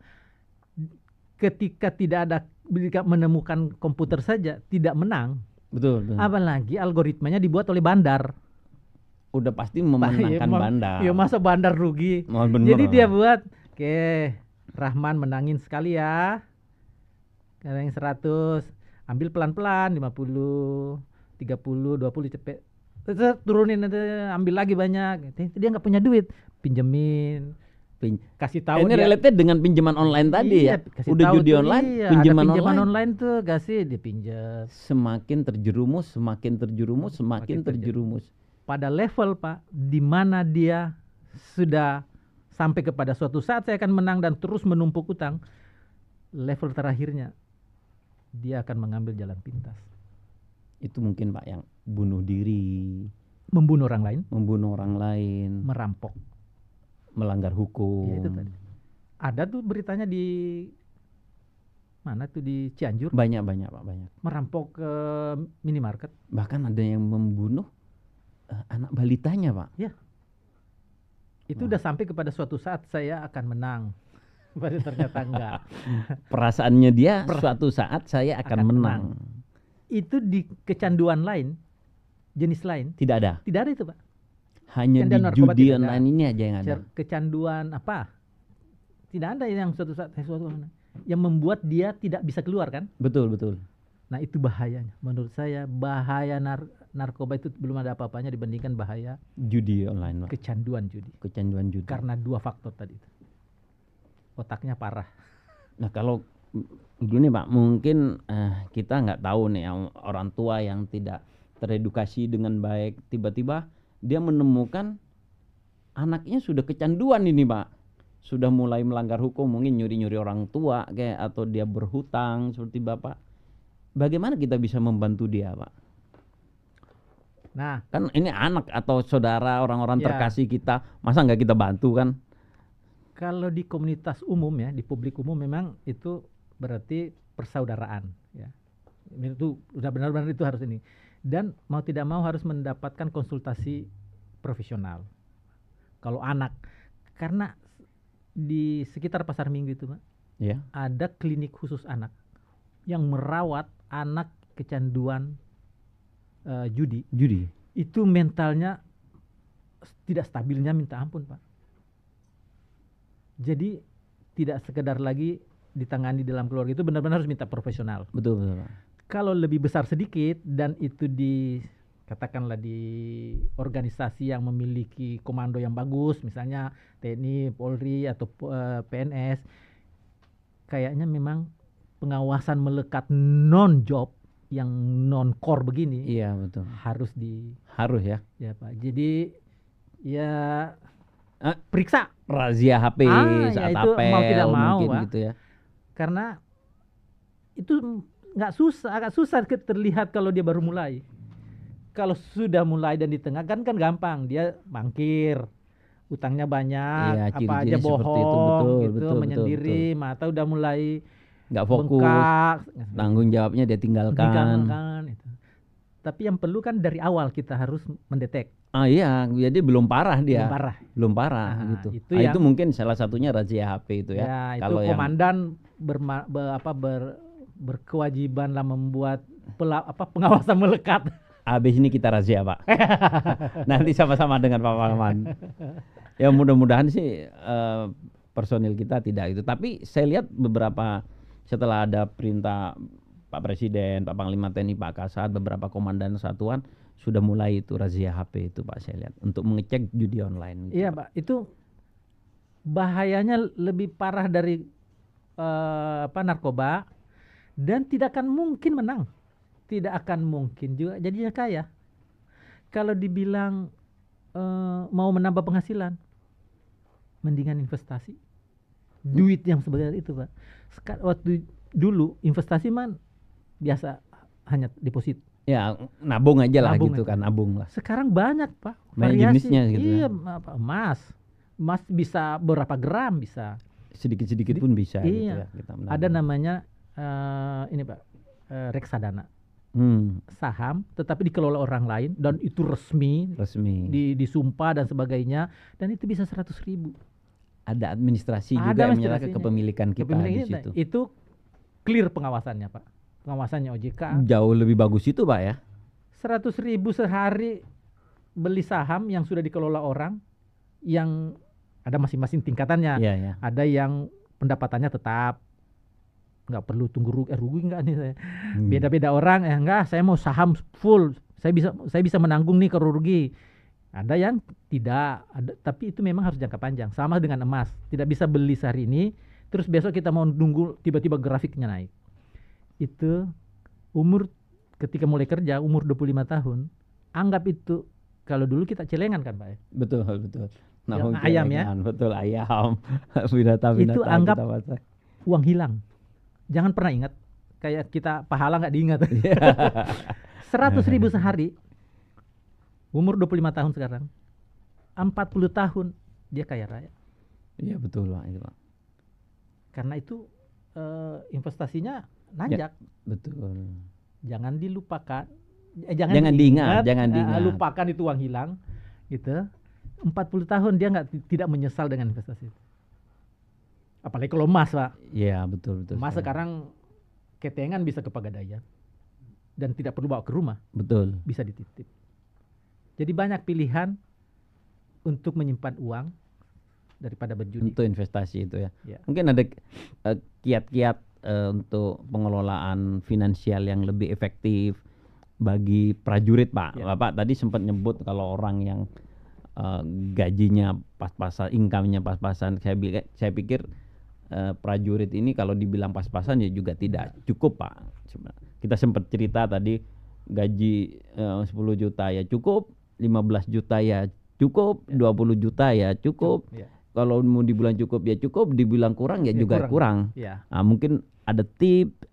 Ketika tidak ada, ketika menemukan komputer saja tidak menang, Betul. apalagi algoritmanya dibuat oleh bandar. Udah pasti memenangkan bandar. Ya masa bandar rugi. Oh, bener. Jadi dia buat, oke, Rahman menangin sekali ya. Sekarang 100, ambil pelan-pelan 50, 30, 20 cepet. Terus turunin nanti, ambil lagi banyak. Dia nggak punya duit, pinjemin. Kasih tahu Ini dia. related dengan pinjaman online tadi ya. Kasih Udah tahu judi tuh, online, iya, pinjaman ada pinjaman online. online tuh kasih dipinjam. Semakin terjerumus, semakin terjerumus. Pada level Pak, di mana dia sudah sampai kepada suatu saat saya akan menang dan terus menumpuk utang, level terakhirnya dia akan mengambil jalan pintas. Itu mungkin Pak yang bunuh diri, Membunuh orang lain, membunuh orang lain, merampok. melanggar hukum. Ya, itu tadi. Ada tuh beritanya di mana tuh di Cianjur, Banyak Pak, banyak. merampok ke minimarket. Bahkan ada yang membunuh anak balitanya, Pak. Itu udah sampai kepada suatu saat saya akan menang. Padahal ternyata enggak. Perasaannya dia suatu saat saya akan menang. Itu di kecanduan lain, jenis lain, Tidak ada. tidak ada itu Pak. Hanya di Kecanduan narkoba judi tidak ada. online ini aja yang ada. Kecanduan apa? Tidak ada yang suatu saat yang membuat dia tidak bisa keluar kan? Betul. Nah itu bahayanya. Menurut saya bahaya narkoba itu belum ada apa-apanya dibandingkan bahaya Judi online, Pak. kecanduan judi. Kecanduan judi. Karena dua faktor tadi itu. Otaknya parah. Nah kalau gini Pak, mungkin kita nggak tahu nih yang orang tua yang tidak teredukasi dengan baik, tiba-tiba dia menemukan anaknya sudah kecanduan ini Pak, sudah mulai melanggar hukum, mungkin nyuri-nyuri orang tua kayak, atau dia berhutang seperti Bapak. Bagaimana kita bisa membantu dia Pak? Nah Kan ini anak atau saudara, orang-orang Ya. terkasih kita, masa nggak kita bantu kan? kalau di komunitas umum ya, di publik umum memang itu berarti persaudaraan ya. Itu udah benar-benar itu harus ini. Dan mau tidak mau harus mendapatkan konsultasi profesional. Kalau anak, karena di sekitar Pasar Minggu itu Pak, Ya. ada klinik khusus anak yang merawat anak kecanduan judi. Itu mentalnya tidak stabilnya minta ampun Pak. Jadi tidak sekedar lagi ditangani dalam keluarga, itu benar-benar harus minta profesional. Betul Pak. Kalau lebih besar sedikit dan itu di katakanlah di organisasi yang memiliki komando yang bagus, misalnya TNI, Polri atau PNS, kayaknya memang pengawasan melekat non job yang non core begini Iya betul. harus Harus ya. ya Pak. Jadi ya periksa Razia HP ya saat itu apel mau tidak mau mungkin Pak. gitu ya. Karena itu nggak susah, agak susah terlihat kalau dia baru mulai. Kalau sudah mulai dan di tengah kan gampang, dia mangkir, utangnya banyak, Iya, apa aja ciri-cirinya seperti itu, bohong, betul, gitu, betul, menyendiri, mata udah mulai nggak fokus, bengkak, tanggung jawabnya dia tinggalkan. tinggalkan itu. Tapi yang perlu kan dari awal kita harus mendetek. Iya, jadi belum parah dia. Belum parah. Nah, gitu. itu Itu yang- mungkin salah satunya razia HP itu ya. Ya, itu Kalau yang komandan berkewajiban lah membuat pengawasan melekat. habis ini kita razia, Pak. Nanti sama-sama dengan Pak Paman. Ya mudah-mudahan sih personil kita tidak itu. Tapi saya lihat beberapa setelah ada perintah Pak Presiden, Pak Panglima TNI, Pak Kasat, beberapa komandan satuan sudah mulai itu razia HP itu, Pak, saya lihat untuk mengecek judi online. Gitu, Iya, Pak. Pak. Itu bahayanya lebih parah dari narkoba dan tidak akan mungkin menang. Tidak akan mungkin juga jadinya kaya. Kalau dibilang mau menambah penghasilan, mendingan investasi. Duit yang sebenarnya itu, Pak. Waktu dulu investasi man biasa hanya deposit. Ya nabung aja lah Nabung gitu aja. kan, nabung lah. Sekarang banyak, Pak. Banyak jenisnya gitu Iya, ya. emas. Emas bisa berapa gram bisa. Sedikit-sedikit pun bisa gitu Iya. ya. Kita Ada menabung. namanya ini, Pak, reksadana. Hmm, Saham tetapi dikelola orang lain dan itu resmi, resmi. disumpah dan sebagainya, dan itu bisa 100.000. Ada administrasi Ada juga yang menyerahkan administrasinya. kepemilikan kita Kepemilikan di kita, situ. itu clear pengawasannya, Pak. Pengawasannya OJK. Jauh lebih bagus itu, Pak ya. 100.000 sehari beli saham yang sudah dikelola orang, yang ada masing-masing tingkatannya. Iya, ya. Ada yang pendapatannya tetap, nggak perlu tunggu rugi nggak nih saya. Beda-beda orang, enggak, saya mau saham full, saya bisa menanggung nih kalau rugi. Ada yang tidak, tapi itu memang harus jangka panjang. Sama dengan emas, tidak bisa beli sehari ini, terus besok kita mau nunggu tiba-tiba grafiknya naik. Itu umur ketika mulai kerja umur 25 tahun, anggap itu kalau dulu kita celengan kan, Pak. Betul, betul. Yang ayam ya? celengan, betul, ayam. Binatang-binatang Itu anggap kita masak. uang hilang. Jangan pernah ingat, kayak kita pahala nggak diingat. 100.000 sehari, umur 25 tahun sekarang, 40 tahun dia kaya raya. Iya, betul, Pak, itu, Pak. Karena itu investasinya nanjak. Betul. Jangan dilupakan. Jangan diingat, jangan diingat. Lupakan itu uang hilang, gitu. 40 tahun dia tidak menyesal dengan investasi itu. Apalagi kalau emas, Pak. Iya, betul, betul. Emas sekali. sekarang ketengan bisa ke Pegadaian dan tidak perlu bawa ke rumah, Betul. bisa dititip. Jadi banyak pilihan untuk menyimpan uang daripada berjudi. Untuk investasi itu ya. Ya. Mungkin ada kiat-kiat untuk pengelolaan finansial yang lebih efektif bagi prajurit, Pak. Ya. Bapak tadi sempat nyebut kalau orang yang gajinya pas-pasan, income-nya pas-pasan. Saya pikir prajurit ini kalau dibilang pas-pasan ya juga tidak cukup, Pak. Kita sempat cerita tadi gaji 10 juta ya cukup, 15 juta ya cukup, 20 juta ya cukup. Ya. Kalau mau dibilang cukup ya cukup, dibilang kurang ya juga kurang. Ya. Nah, mungkin ada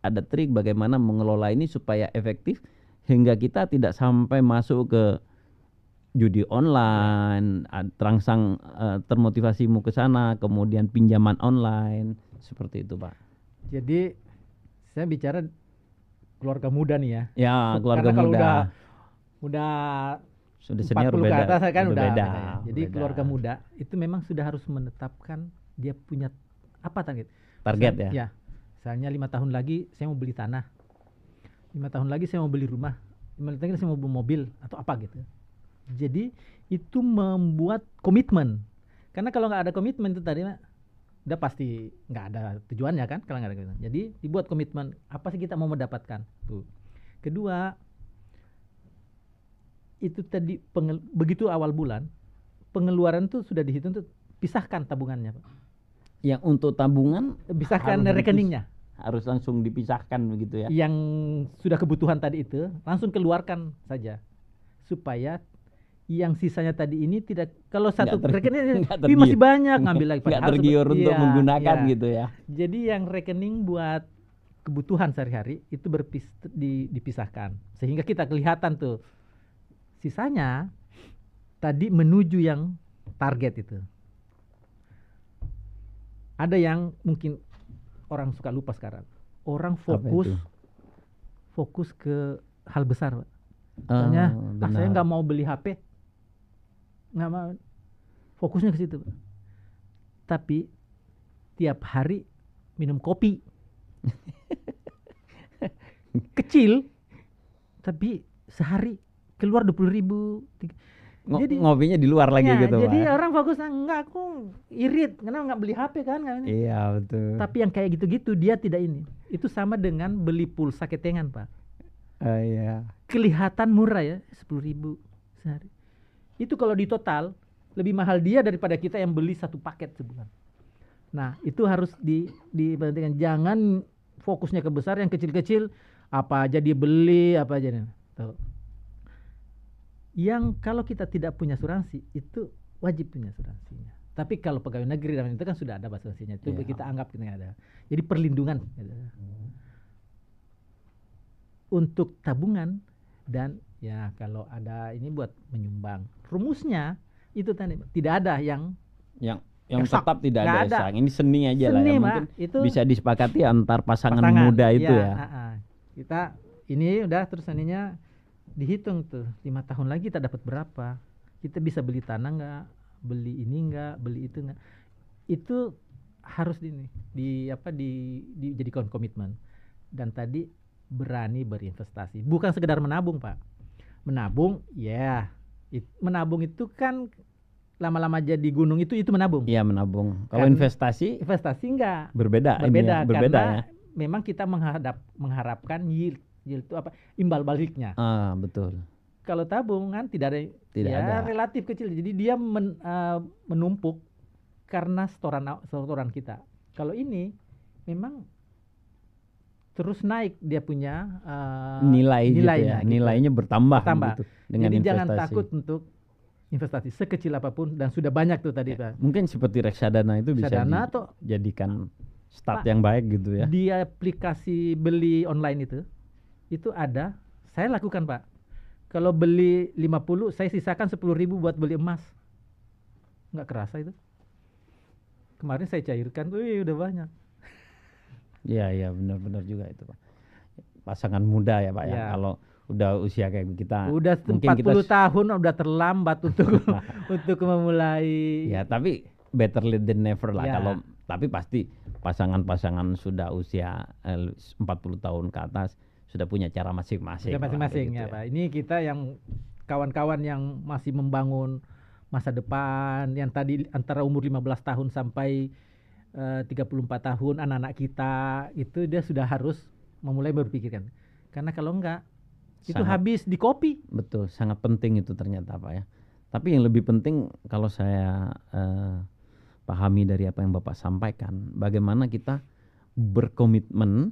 ada trik bagaimana mengelola ini supaya efektif hingga kita tidak sampai masuk ke judi online, terangsang termotivasimu ke sana, kemudian pinjaman online, seperti itu, Pak. Jadi saya bicara keluarga muda nih ya. Ya, keluarga Karena kalau muda. udah Sudah senior 40 beda. ke atas kan udah beda. beda ya. Jadi beda. keluarga muda itu memang sudah harus menetapkan dia punya apa target. Target ya. Ya. Misalnya 5 tahun lagi saya mau beli tanah. 5 tahun lagi saya mau beli rumah. 5 tahun lagi saya mau beli mobil atau apa gitu. Jadi itu membuat komitmen. Karena kalau nggak ada komitmen itu tadi, udah pasti nggak ada tujuannya kan kalau nggak ada komitmen. Jadi dibuat komitmen apa sih kita mau mendapatkan. Tuh. Kedua, itu tadi begitu awal bulan pengeluaran tuh sudah dihitung tuh, pisahkan tabungannya, Pak. Yang untuk tabungan Pisahkan harus rekeningnya. harus langsung dipisahkan begitu ya. Yang sudah kebutuhan tadi itu langsung keluarkan saja supaya yang sisanya tadi ini tidak, kalau satu rekening nggak ini masih banyak ngambil lagi. Nggak Padahal tergiur untuk iya, menggunakan iya. gitu ya. Jadi yang rekening buat kebutuhan sehari-hari itu dipisahkan sehingga kita kelihatan tuh sisanya tadi menuju yang target itu. Ada yang mungkin orang suka lupa sekarang. orang Apa itu? fokus ke hal besar, Pak. Misalnya, saya nggak mau beli HP, nggak mau, fokusnya ke situ, Pak. Tapi tiap hari minum kopi, kecil, tapi sehari keluar 20.000. Jadi ngopinya di luar lagi ya, gitu, jadi Pak. orang fokus, enggak, aku irit karena nggak beli HP kan, nggak ini. Iya, betul. Tapi yang kayak gitu-gitu dia tidak ini. Itu sama dengan beli pulsa ketengan, Pak. Iya. Kelihatan murah ya, 10.000 sehari. Itu kalau di total lebih mahal dia daripada kita yang beli satu paket sebulan. Nah, itu harus diperhatikan. Jangan fokusnya ke besar, yang kecil-kecil apa aja dia beli, apa aja. Tuh. Yang kalau kita tidak punya asuransi itu wajib punya asuransinya. Tapi kalau pegawai negeri itu kan sudah ada asuransinya. Itu kita anggap kita ada. Jadi perlindungan. Untuk tabungan dan ya kalau ada ini buat menyumbang. Rumusnya itu tadi tidak ada yang Esak. Tetap tidak Nggak ada esak. Ini seni aja lah Seni, ya. Pak. Mungkin Itu bisa disepakati antar pasangan muda itu ya. Kita ini udah terus aninya dihitung tuh 5 tahun lagi kita dapat berapa, kita bisa beli tanah nggak, beli ini nggak, beli itu nggak. Itu harus dijadikan komitmen. Dan tadi berani berinvestasi, bukan sekedar menabung, Pak. Menabung ya, menabung itu kan lama-lama jadi gunung, itu menabung. Iya, menabung. Kalau Kan investasi enggak berbeda berbeda ya. karena memang kita mengharapkan yield itu apa, imbal baliknya. Betul. Kalau tabungan tidak ada. Relatif kecil, jadi dia menumpuk karena setoran kita. Kalau ini memang terus naik dia punya nilainya gitu. Nilainya bertambah. Gitu, dengan jadi investasi. jangan takut untuk investasi sekecil apapun, dan sudah banyak tuh tadi, Pak. Mungkin seperti reksadana itu bisa dijadikan start Pak, yang baik gitu ya. Di aplikasi beli online itu ada, saya lakukan, Pak. Kalau beli 50, saya sisakan 10.000 buat beli emas. Nggak kerasa itu. Kemarin saya cairkan, udah banyak. Iya, benar-benar juga itu, Pak. Pasangan muda ya, Pak ya. Kalau udah usia kayak kita, udah 40 tahun udah terlambat untuk untuk memulai. Ya, tapi better late than never lah. Tapi pasti pasangan-pasangan sudah usia 40 tahun ke atas sudah punya cara masing-masing. Masing-masing ya, Pak. Ini kita yang kawan-kawan yang masih membangun masa depan, yang tadi antara umur 15 tahun sampai 34 tahun, anak-anak kita itu dia sudah harus memulai berpikirkan. Karena kalau enggak itu habis di kopi. Betul, sangat penting itu ternyata, Pak ya. Tapi yang lebih penting kalau saya pahami dari apa yang Bapak sampaikan, bagaimana kita berkomitmen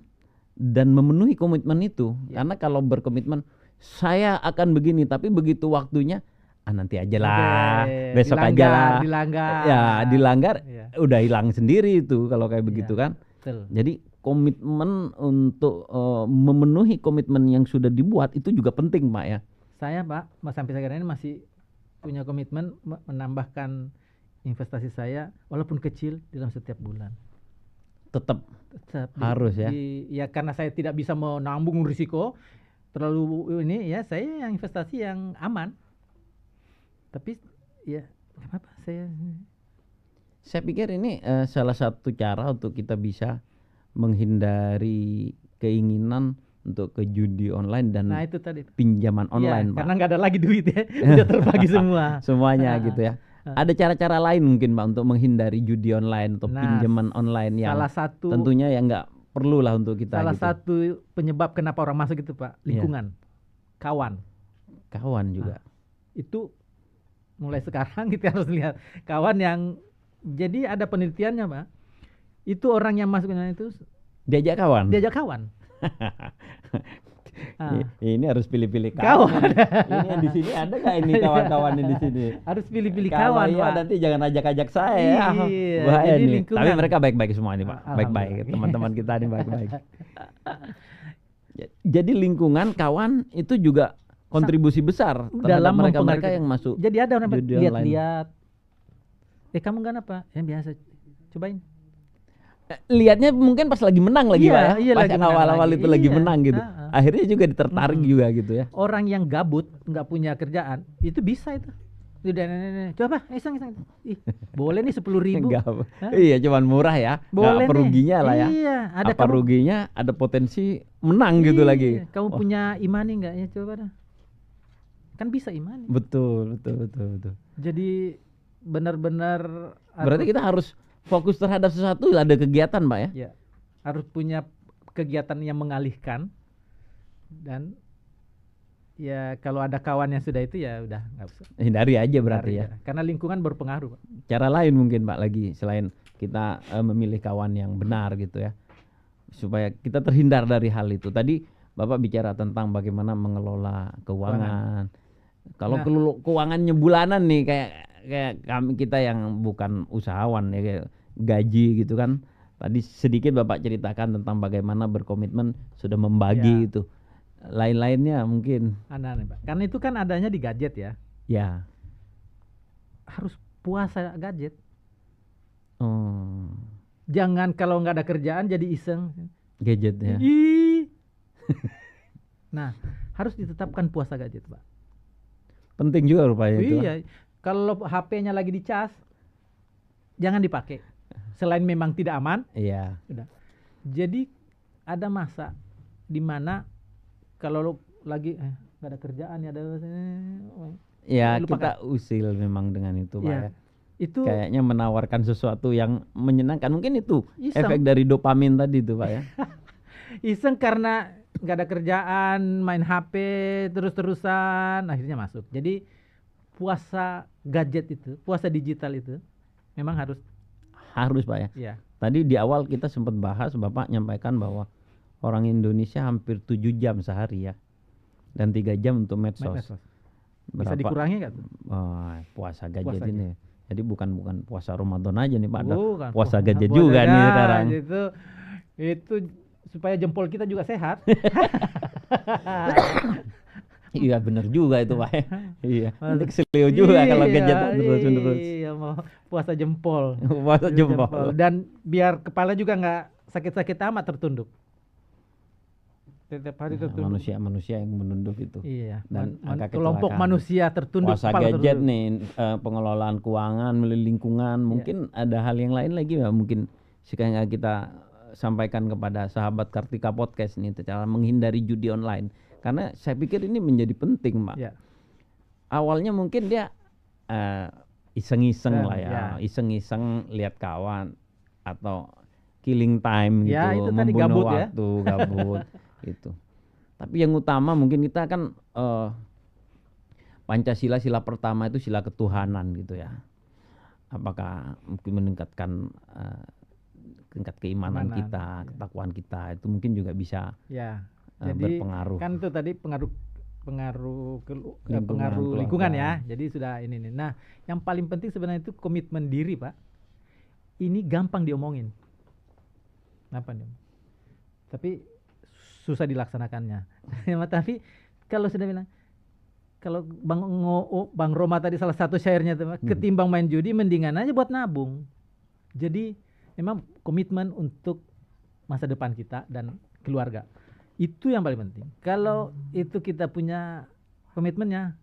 dan memenuhi komitmen itu. Karena kalau berkomitmen saya akan begini, tapi begitu waktunya nanti aja lah, besok aja lah, dilanggar, udah hilang sendiri itu kalau kayak begitu kan. Betul. Jadi komitmen untuk memenuhi komitmen yang sudah dibuat itu juga penting, Pak ya. Saya, Pak, sampai sekarang ini masih punya komitmen menambahkan investasi saya walaupun kecil dalam setiap bulan. Tetap harus ya. Ya karena saya tidak bisa menanggung risiko terlalu ini ya, saya yang investasi yang aman. Tapi ya kenapa saya pikir ini salah satu cara untuk kita bisa menghindari keinginan untuk ke judi online dan itu tadi pinjaman online, Pak. Karena nggak ada lagi duit ya, udah terbagi semua. Semuanya gitu ya. Ada cara-cara lain mungkin, Pak, untuk menghindari judi online atau pinjaman online yang tentunya ya nggak perlu lah untuk kita. Salah satu penyebab kenapa orang masuk itu, Pak, lingkungan, kawan juga. Itu mulai sekarang kita harus lihat kawan yang, jadi ada penelitiannya, Pak. Itu orang yang masuk itu diajak kawan. Ini harus pilih-pilih kawan. Ini yang di sini ada nggak ini kawan-kawan di sini? Harus pilih-pilih kawan, Pak. Nanti jangan ajak-ajak saya. Bahaya nih. Lingkungan. Tapi mereka baik-baik semua ini, Pak. Baik-baik. Teman-teman kita ini baik-baik. Jadi lingkungan, kawan itu juga kontribusi besar dalam mereka yang masuk. Jadi ada orang lihat-lihat. Kamu enggak apa? Yang biasa. Cobain. lihatnya mungkin pas lagi menang lagi Iya, Pak ya. iya, Pas lagi yang menang awal-awal lagi. itu lagi Iya. menang gitu. Heeh. Akhirnya juga tertarik juga gitu ya. Orang yang gabut nggak punya kerjaan itu bisa itu. Udah, coba iseng. Ih, boleh nih 10.000. Enggak. Hah? Iya, cuman murah ya. Boleh Nggak apa nih. ruginya lah ya. Iya, ada Apa ruginya ada potensi menang gitu Iya, lagi. Kamu Wah, punya imani nggak ya, coba dah. Kan bisa imani. betul. Jadi benar-benar Berarti kita harus fokus terhadap sesuatu, ada kegiatan Pak ya. ya harus punya kegiatan yang mengalihkan, dan ya kalau ada kawan yang sudah itu ya udah nggak usah. Hindari aja berarti Hindari ya. aja. Karena lingkungan berpengaruh, Pak. Cara lain mungkin Pak lagi selain kita memilih kawan yang benar gitu ya. Supaya kita terhindar dari hal itu. Tadi Bapak bicara tentang bagaimana mengelola keuangan. Kalau Nah. keuangannya bulanan nih kayak kami, kita yang bukan usahawan ya, kayak gaji gitu kan. Tadi sedikit Bapak ceritakan tentang bagaimana berkomitmen sudah membagi Ya. itu. Lain-lainnya mungkin Aneh-aneh, Pak. Karena itu kan adanya di gadget ya. ya. Harus puasa gadget. Oh, Jangan kalau nggak ada kerjaan jadi iseng. gadget ya. Ih. Nah, harus ditetapkan puasa gadget, Pak. Penting juga rupanya itu. Iya. Kalau HP-nya lagi dicas, jangan dipakai. Selain memang tidak aman, Iya. udah. Jadi ada masa di mana kalau lo lagi nggak ada kerjaan ya ada Ya, lupakan. kita usil memang dengan itu Pak Iya. ya. Itu Kayaknya menawarkan sesuatu yang menyenangkan. Mungkin itu Iseng. efek dari dopamin tadi itu Pak ya. iseng karena nggak ada kerjaan, main HP terus-terusan, akhirnya masuk. Jadi puasa gadget itu, puasa digital itu memang harus Harus Pak ya. ya. Tadi di awal kita sempat bahas, Bapak nyampaikan bahwa orang Indonesia hampir 7 jam sehari ya. Dan 3 jam untuk medsos. Medsos. Bisa dikurangi nggak tuh? Oh, puasa gadget Puasa ini. Jadi bukan puasa Ramadan aja nih Pak. Ada Bukan, puasa gadget puasa juga nih gadget sekarang. Itu supaya jempol kita juga sehat. Iya bener juga itu Pak ya. Iya. Nanti keselio juga kalau gadget terus-menerus. Iya, mau puasa jempol. Puasa jempol. Dan biar kepala juga nggak sakit-sakit amat tertunduk. Setiap hari tertunduk. Manusia yang menunduk itu. Iya. Dan angka kelompok kecelakaan. manusia tertunduk. Puasa kepala gadget tertunduk. nih, pengelolaan keuangan, melalui lingkungan, mungkin ada hal yang lain lagi ya, mungkin sekalian kita sampaikan kepada sahabat Kartika Podcast nih, cara menghindari judi online. Karena saya pikir ini menjadi penting, Pak. Ya. Awalnya mungkin dia iseng-iseng lah ya, Ya. iseng-iseng lihat kawan atau killing time gitu, Ya, itu tadi membunuh gabut ya. waktu, gabut itu. Tapi yang utama mungkin kita kan Pancasila, sila pertama itu sila ketuhanan gitu ya. Apakah mungkin meningkatkan tingkat keimanan Keimanan, kita, ya. ketakwaan kita itu mungkin juga bisa Ya. Jadi berpengaruh. kan itu tadi pengaruh Lingkungan, lingkungan keluarga. ya. Jadi sudah ini nih. Nah, yang paling penting sebenarnya itu komitmen diri, Pak. Ini gampang diomongin. Kenapa nih? Tapi susah dilaksanakannya. Tapi kalau sudah bilang, kalau Bang Roma tadi salah satu syairnya tuh, ketimbang main judi mendingan aja buat nabung. Jadi memang komitmen untuk masa depan kita dan keluarga. Itu yang paling penting. Kalau itu kita punya komitmennya,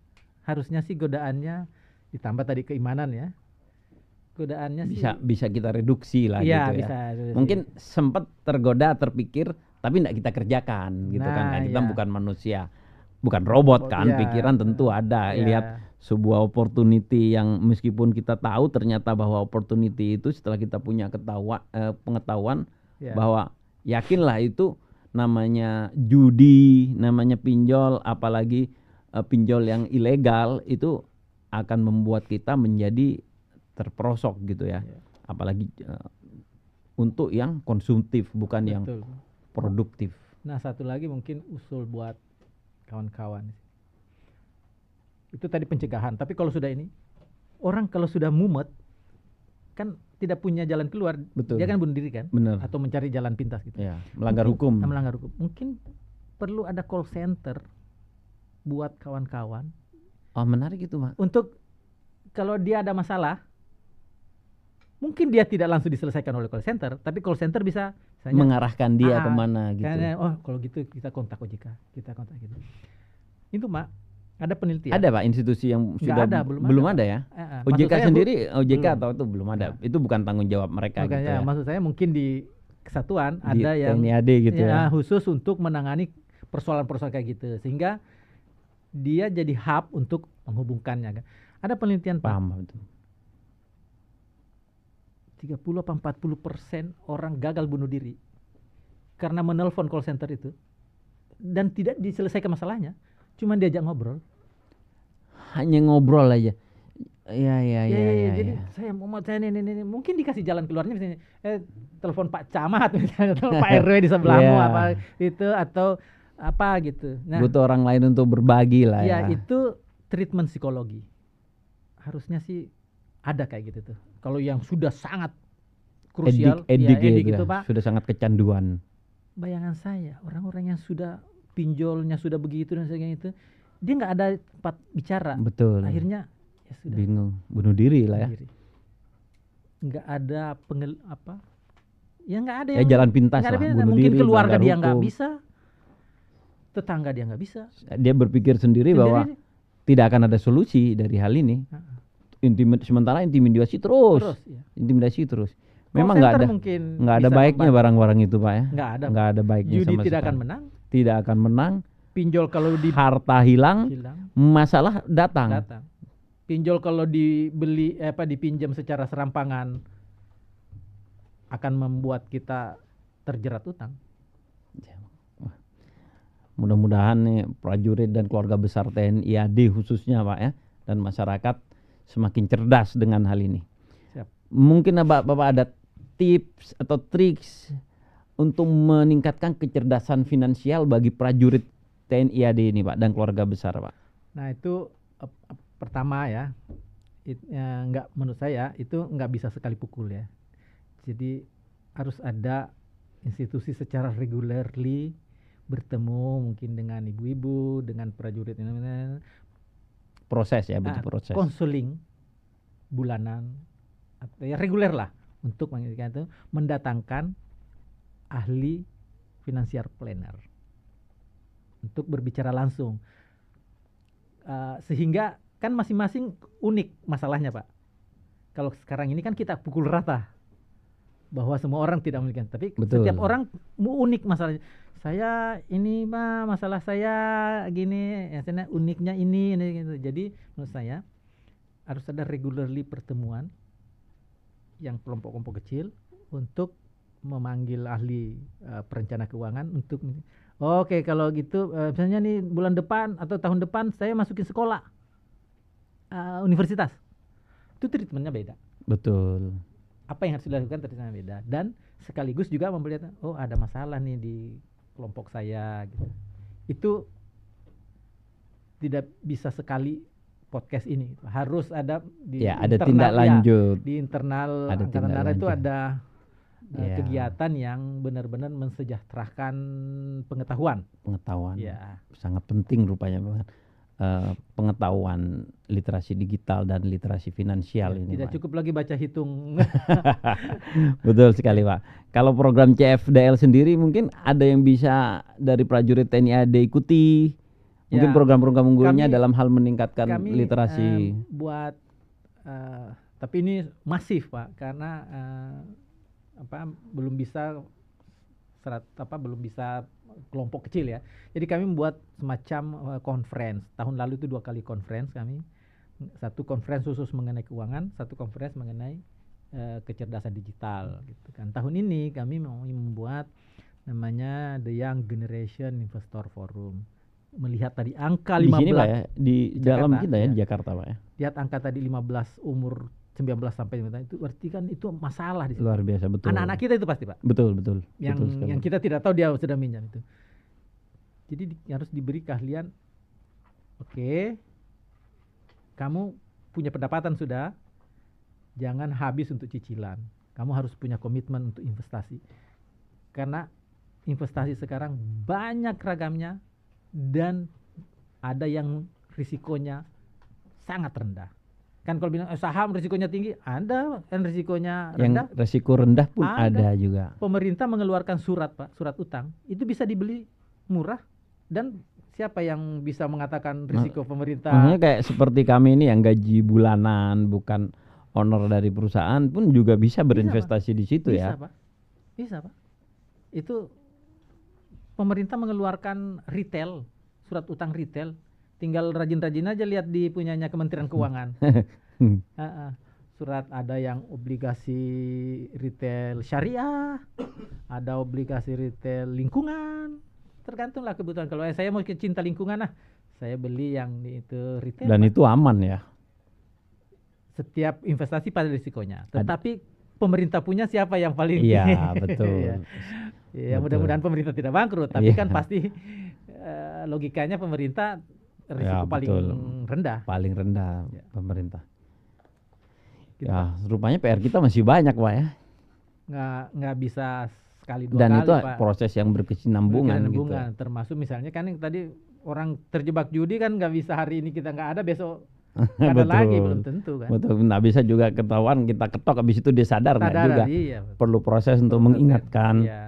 harusnya sih godaannya ditambah tadi keimanan ya. Godaannya bisa kita reduksi lah iya, gitu ya. bisa reduksi. Mungkin sempat tergoda, terpikir, tapi enggak kita kerjakan gitu kan. Nah, Kita iya. bukan manusia, bukan robot kan. Iya. Pikiran tentu ada. Iya. Lihat sebuah opportunity yang meskipun kita tahu ternyata bahwa opportunity itu setelah kita punya pengetahuan Iya. bahwa yakinlah itu namanya judi, namanya pinjol, apalagi pinjol yang ilegal itu akan membuat kita menjadi terperosok gitu ya. Apalagi untuk yang konsumtif, bukan yang Betul. produktif. Nah, satu lagi mungkin usul buat kawan-kawan. Itu tadi pencegahan. Tapi kalau sudah ini, orang kalau sudah mumet kan tidak punya jalan keluar, Betul. dia kan bunuh diri kan, Benar. atau mencari jalan pintas gitu. Ya, melanggar Mungkin- hukum. melanggar hukum. Mungkin perlu ada call center buat kawan-kawan Oh, menarik itu, Mak. untuk kalau dia ada masalah, Mungkin dia tidak langsung diselesaikan oleh call center, tapi call center bisa misalnya, Mengarahkan dia kemana gitu. kayaknya, oh kalau gitu kita kontak OJK, kita kontak gitu. Itu Mak, ada penelitian. Ada Pak institusi yang Nggak sudah ada, belum ada ada, ya? Maksud OJK saya, sendiri OJK belum. atau itu belum ada. Itu bukan tanggung jawab mereka gitu Makanya ya. maksud saya mungkin di kesatuan Di ada yang TNI AD gitu ya. khusus untuk menangani persoalan-persoalan kayak gitu, sehingga dia jadi hub untuk menghubungkannya kan. Ada penelitian Pak, Paham itu. 30-40% orang gagal bunuh diri karena menelpon call center itu dan tidak diselesaikan masalahnya, cuma diajak ngobrol. Hanya ngobrol aja. Iya. Jadi saya mau saya ini mungkin dikasih jalan keluarnya misalnya telepon Pak Camat misalnya, atau Pak RW di sebelahmu Iya. apa itu atau apa gitu. Nah, Butuh orang lain untuk berbagi lah ya ya. itu treatment psikologi. Harusnya sih ada kayak gitu tuh. Kalau yang sudah sangat krusial, Edik gitu ya. Pak. Sudah sangat kecanduan. Bayangan saya orang-orang yang sudah pinjolnya sudah begitu dan sebagainya itu, dia nggak ada tempat bicara. Betul. Akhirnya ya sudah. Bingung, bunuh diri lah ya. Sendiri. Nggak ada ya nggak ada Ya jalan pintas nggak ada lah, pilihan. bunuh Mungkin diri, keluarga melanggar dia nggak hukum. bisa, tetangga dia nggak bisa. Dia berpikir sendiri bahwa Sendiri. tidak akan ada solusi dari hal ini. Sementara intimidasi terus. Ya. Intimidasi terus. Call Memang nggak center ada mungkin nggak ada bisa baiknya membantu. barang-barang itu Pak ya. Nggak ada. Baiknya Judi sama tidak sekali. akan menang. Tidak akan menang. Pinjol kalau Harta hilang. Masalah datang. Pinjol kalau dipinjam secara serampangan akan membuat kita terjerat utang. Wah. Mudah-mudahan nih prajurit dan keluarga besar TNI AD khususnya Pak ya, dan masyarakat semakin cerdas dengan hal ini. Siap. Mungkin Bapak ada tips atau triks untuk meningkatkan kecerdasan finansial bagi prajurit TNI AD ini Pak dan keluarga besar Pak. Nah itu pertama ya, nggak, menurut saya itu nggak bisa sekali pukul ya. Jadi harus ada institusi secara regularly bertemu mungkin dengan ibu-ibu, dengan prajurit ini, Proses ya, butuh proses. konseling bulanan atau ya reguler lah untuk mendatangkan ahli financial planner untuk berbicara langsung. Sehingga kan masing-masing unik masalahnya Pak. Kalau sekarang ini kan kita pukul rata bahwa semua orang tidak memiliki, tapi Betul. setiap orang unik masalahnya. Saya ini mah masalah saya gini, ya saya uniknya ini gitu. Jadi menurut saya harus ada regularly pertemuan yang kelompok-kelompok kecil untuk memanggil ahli perencana keuangan untuk oke, kalau gitu misalnya nih bulan depan atau tahun depan saya masukin sekolah universitas. Itu treatmentnya beda. Betul. Apa yang harus dilakukan treatmentnya beda. Dan sekaligus juga melihat oh ada masalah nih di kelompok saya gitu. Itu tidak bisa sekali podcast ini. Harus ada di ada internal, tindak lanjut. di internal Ada Angkatan tindak Darat itu lanjut. ada Ya. kegiatan yang benar-benar mensejahterakan pengetahuan. Pengetahuan. Ya. Sangat penting rupanya Pak. Pengetahuan literasi digital dan literasi finansial ini Tidak Pak. cukup lagi baca hitung. Betul sekali Pak. Kalau program CFDL sendiri mungkin ada yang bisa dari prajurit TNI AD ikuti. Mungkin Ya, program-program unggulnya kami- dalam hal meningkatkan Kami literasi. buat tapi ini masif Pak karena belum bisa belum bisa kelompok kecil ya. Jadi kami membuat semacam conference. Tahun lalu itu 2 kali conference kami. Satu conference khusus mengenai keuangan, satu conference mengenai kecerdasan digital gitu kan. Tahun ini kami mau membuat namanya The Young Generation Investor Forum. Melihat tadi angka Di 15 sini Pak ya, di dalam Jakarta, kita ya, ya. di Jakarta Pak ya. Lihat angka tadi 15 umur 19 sampai 15 tahun itu berarti kan itu masalah di situ. Luar biasa, betul. Anak-anak kita itu pasti Pak. Betul, betul. Yang Betul sekali. yang kita tidak tahu dia sudah minjam itu. Jadi harus diberi keahlian. Oke. Kamu punya pendapatan sudah. Jangan habis untuk cicilan. Kamu harus punya komitmen untuk investasi. Karena investasi sekarang banyak ragamnya dan ada yang risikonya sangat rendah. Kan kalau bilang saham risikonya tinggi, ada kan risikonya Yang rendah. resiko rendah pun Ada. ada juga. Pemerintah mengeluarkan surat, Pak, surat utang. Itu bisa dibeli murah dan siapa yang bisa mengatakan risiko pemerintah? Makanya kayak seperti kami ini yang gaji bulanan bukan owner dari perusahaan pun juga bisa berinvestasi di situ Bisa, ya. Pak. Bisa, Pak. Itu pemerintah mengeluarkan retail, surat utang retail. Tinggal rajin-rajin aja lihat di punyanya Kementerian Keuangan. Surat ada yang obligasi retail syariah, ada obligasi retail lingkungan. Tergantunglah kebutuhan. Kalau saya mau cinta lingkungan saya beli yang itu retail. Dan Pak. itu aman ya. Setiap investasi pada risikonya. Tetapi pemerintah punya siapa yang paling Iya, betul. Ya, Betul. mudah-mudahan pemerintah tidak bangkrut, tapi Iya. kan pasti logikanya pemerintah risiko Ya, paling betul. rendah. Paling rendah Ya. pemerintah. Gitu, Ya, rupanya PR kita masih banyak, Pak ya. nggak bisa sekali dua Dan kali, itu Pak. proses yang berkesinambungan gitu. Berkesinambungan. Termasuk misalnya kan yang tadi orang terjebak judi kan nggak bisa hari ini kita nggak ada, besok nggak ada Betul. lagi, belum tentu kan. Betul, nggak bisa juga ketahuan kita ketok habis itu dia sadar nggak Sadar, juga. iya, betul. Perlu proses untuk mengingatkan, Iya,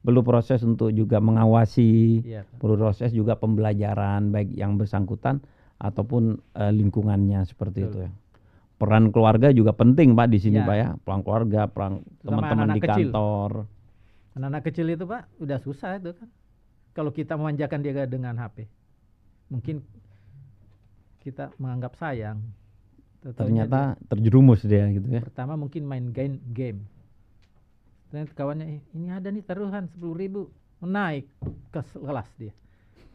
perlu proses untuk juga mengawasi, iya. perlu proses juga pembelajaran baik yang bersangkutan ataupun lingkungannya seperti Betul. itu ya. Peran keluarga juga penting Pak di sini Ya. Pak ya. Peran keluarga, peran Sama teman-teman anak-anak di kecil. kantor. Anak-anak kecil itu Pak udah susah itu kan. Kalau kita memanjakan dia dengan HP, mungkin kita menganggap sayang. Taunya Ternyata terjerumus dia gitu ya. pertama mungkin main game. Ternyata kawannya ini ada nih taruhan 10.000, naik ke kelas dia.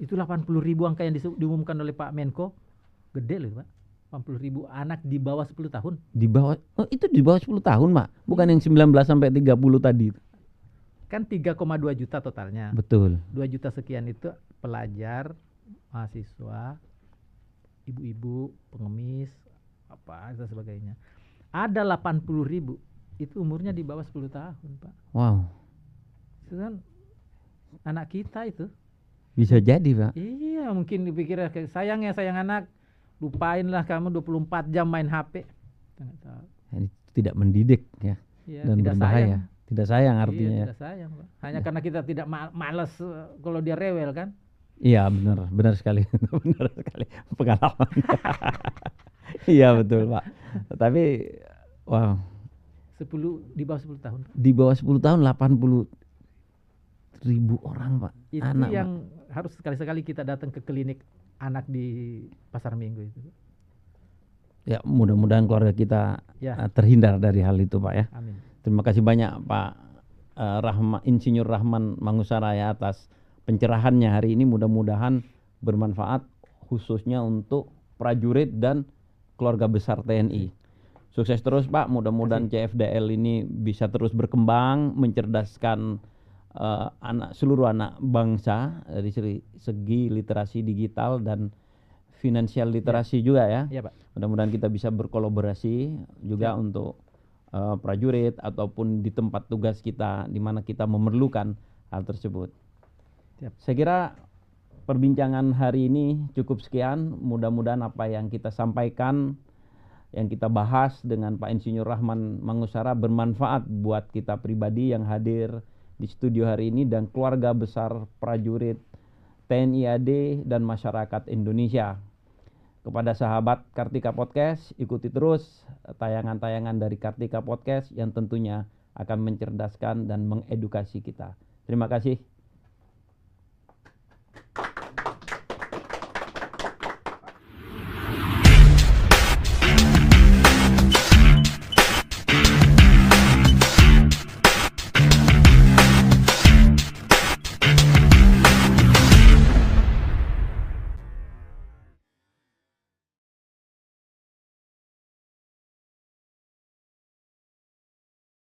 Itu 80.000 angka yang diumumkan oleh Pak Menko, gede loh Pak. 80.000 anak di bawah 10 tahun. Di bawah itu di bawah 10 tahun, Mak. Bukan yang 19 sampai 30 tadi. Kan 3,2 juta totalnya. Betul. 2 juta sekian itu pelajar, mahasiswa, ibu-ibu, pengemis, apa dan sebagainya. Ada 80.000 itu umurnya di bawah 10 tahun, Pak. Wow. Itu kan anak kita itu. Bisa jadi, Pak. Iya, mungkin dipikir sayang anak, lupainlah kamu 24 jam main HP. Nggak tahu. Ini tidak mendidik ya. Iya, Dan tidak berbahaya. sayang. Tidak sayang artinya Iya, ya. tidak sayang, Pak. Hanya karena kita tidak malas kalau dia rewel kan. Iya, benar sekali. Benar sekali pengalaman. Iya, betul, Pak. Tapi wow, 10 di bawah 10 tahun. di bawah 10 tahun 80.000 orang, Pak. Itu Anak, yang harus sekali-sekali kita datang ke klinik anak di Pasar Minggu itu. Pak. Ya, mudah-mudahan keluarga kita Ya. terhindar dari hal itu, Pak ya. Amin. Terima kasih banyak Pak Insinyur Rahman Mangusaraya atas pencerahannya hari ini. Mudah-mudahan bermanfaat khususnya untuk prajurit dan keluarga besar TNI. Sukses terus Pak, mudah-mudahan CFDL ini bisa terus berkembang, mencerdaskan seluruh anak bangsa dari segi literasi digital dan finansial literasi juga ya. Iya, Pak. Mudah-mudahan kita bisa berkolaborasi juga untuk prajurit ataupun di tempat tugas kita di mana kita memerlukan hal tersebut. Siap. Saya kira perbincangan hari ini cukup sekian. Mudah-mudahan apa yang kita sampaikan, yang kita bahas dengan Pak Insinyur Rahman Mangusara bermanfaat buat kita pribadi yang hadir di studio hari ini dan keluarga besar prajurit TNI AD dan masyarakat Indonesia. Kepada sahabat Kartika Podcast, ikuti terus tayangan-tayangan dari Kartika Podcast yang tentunya akan mencerdaskan dan mengedukasi kita. Terima kasih.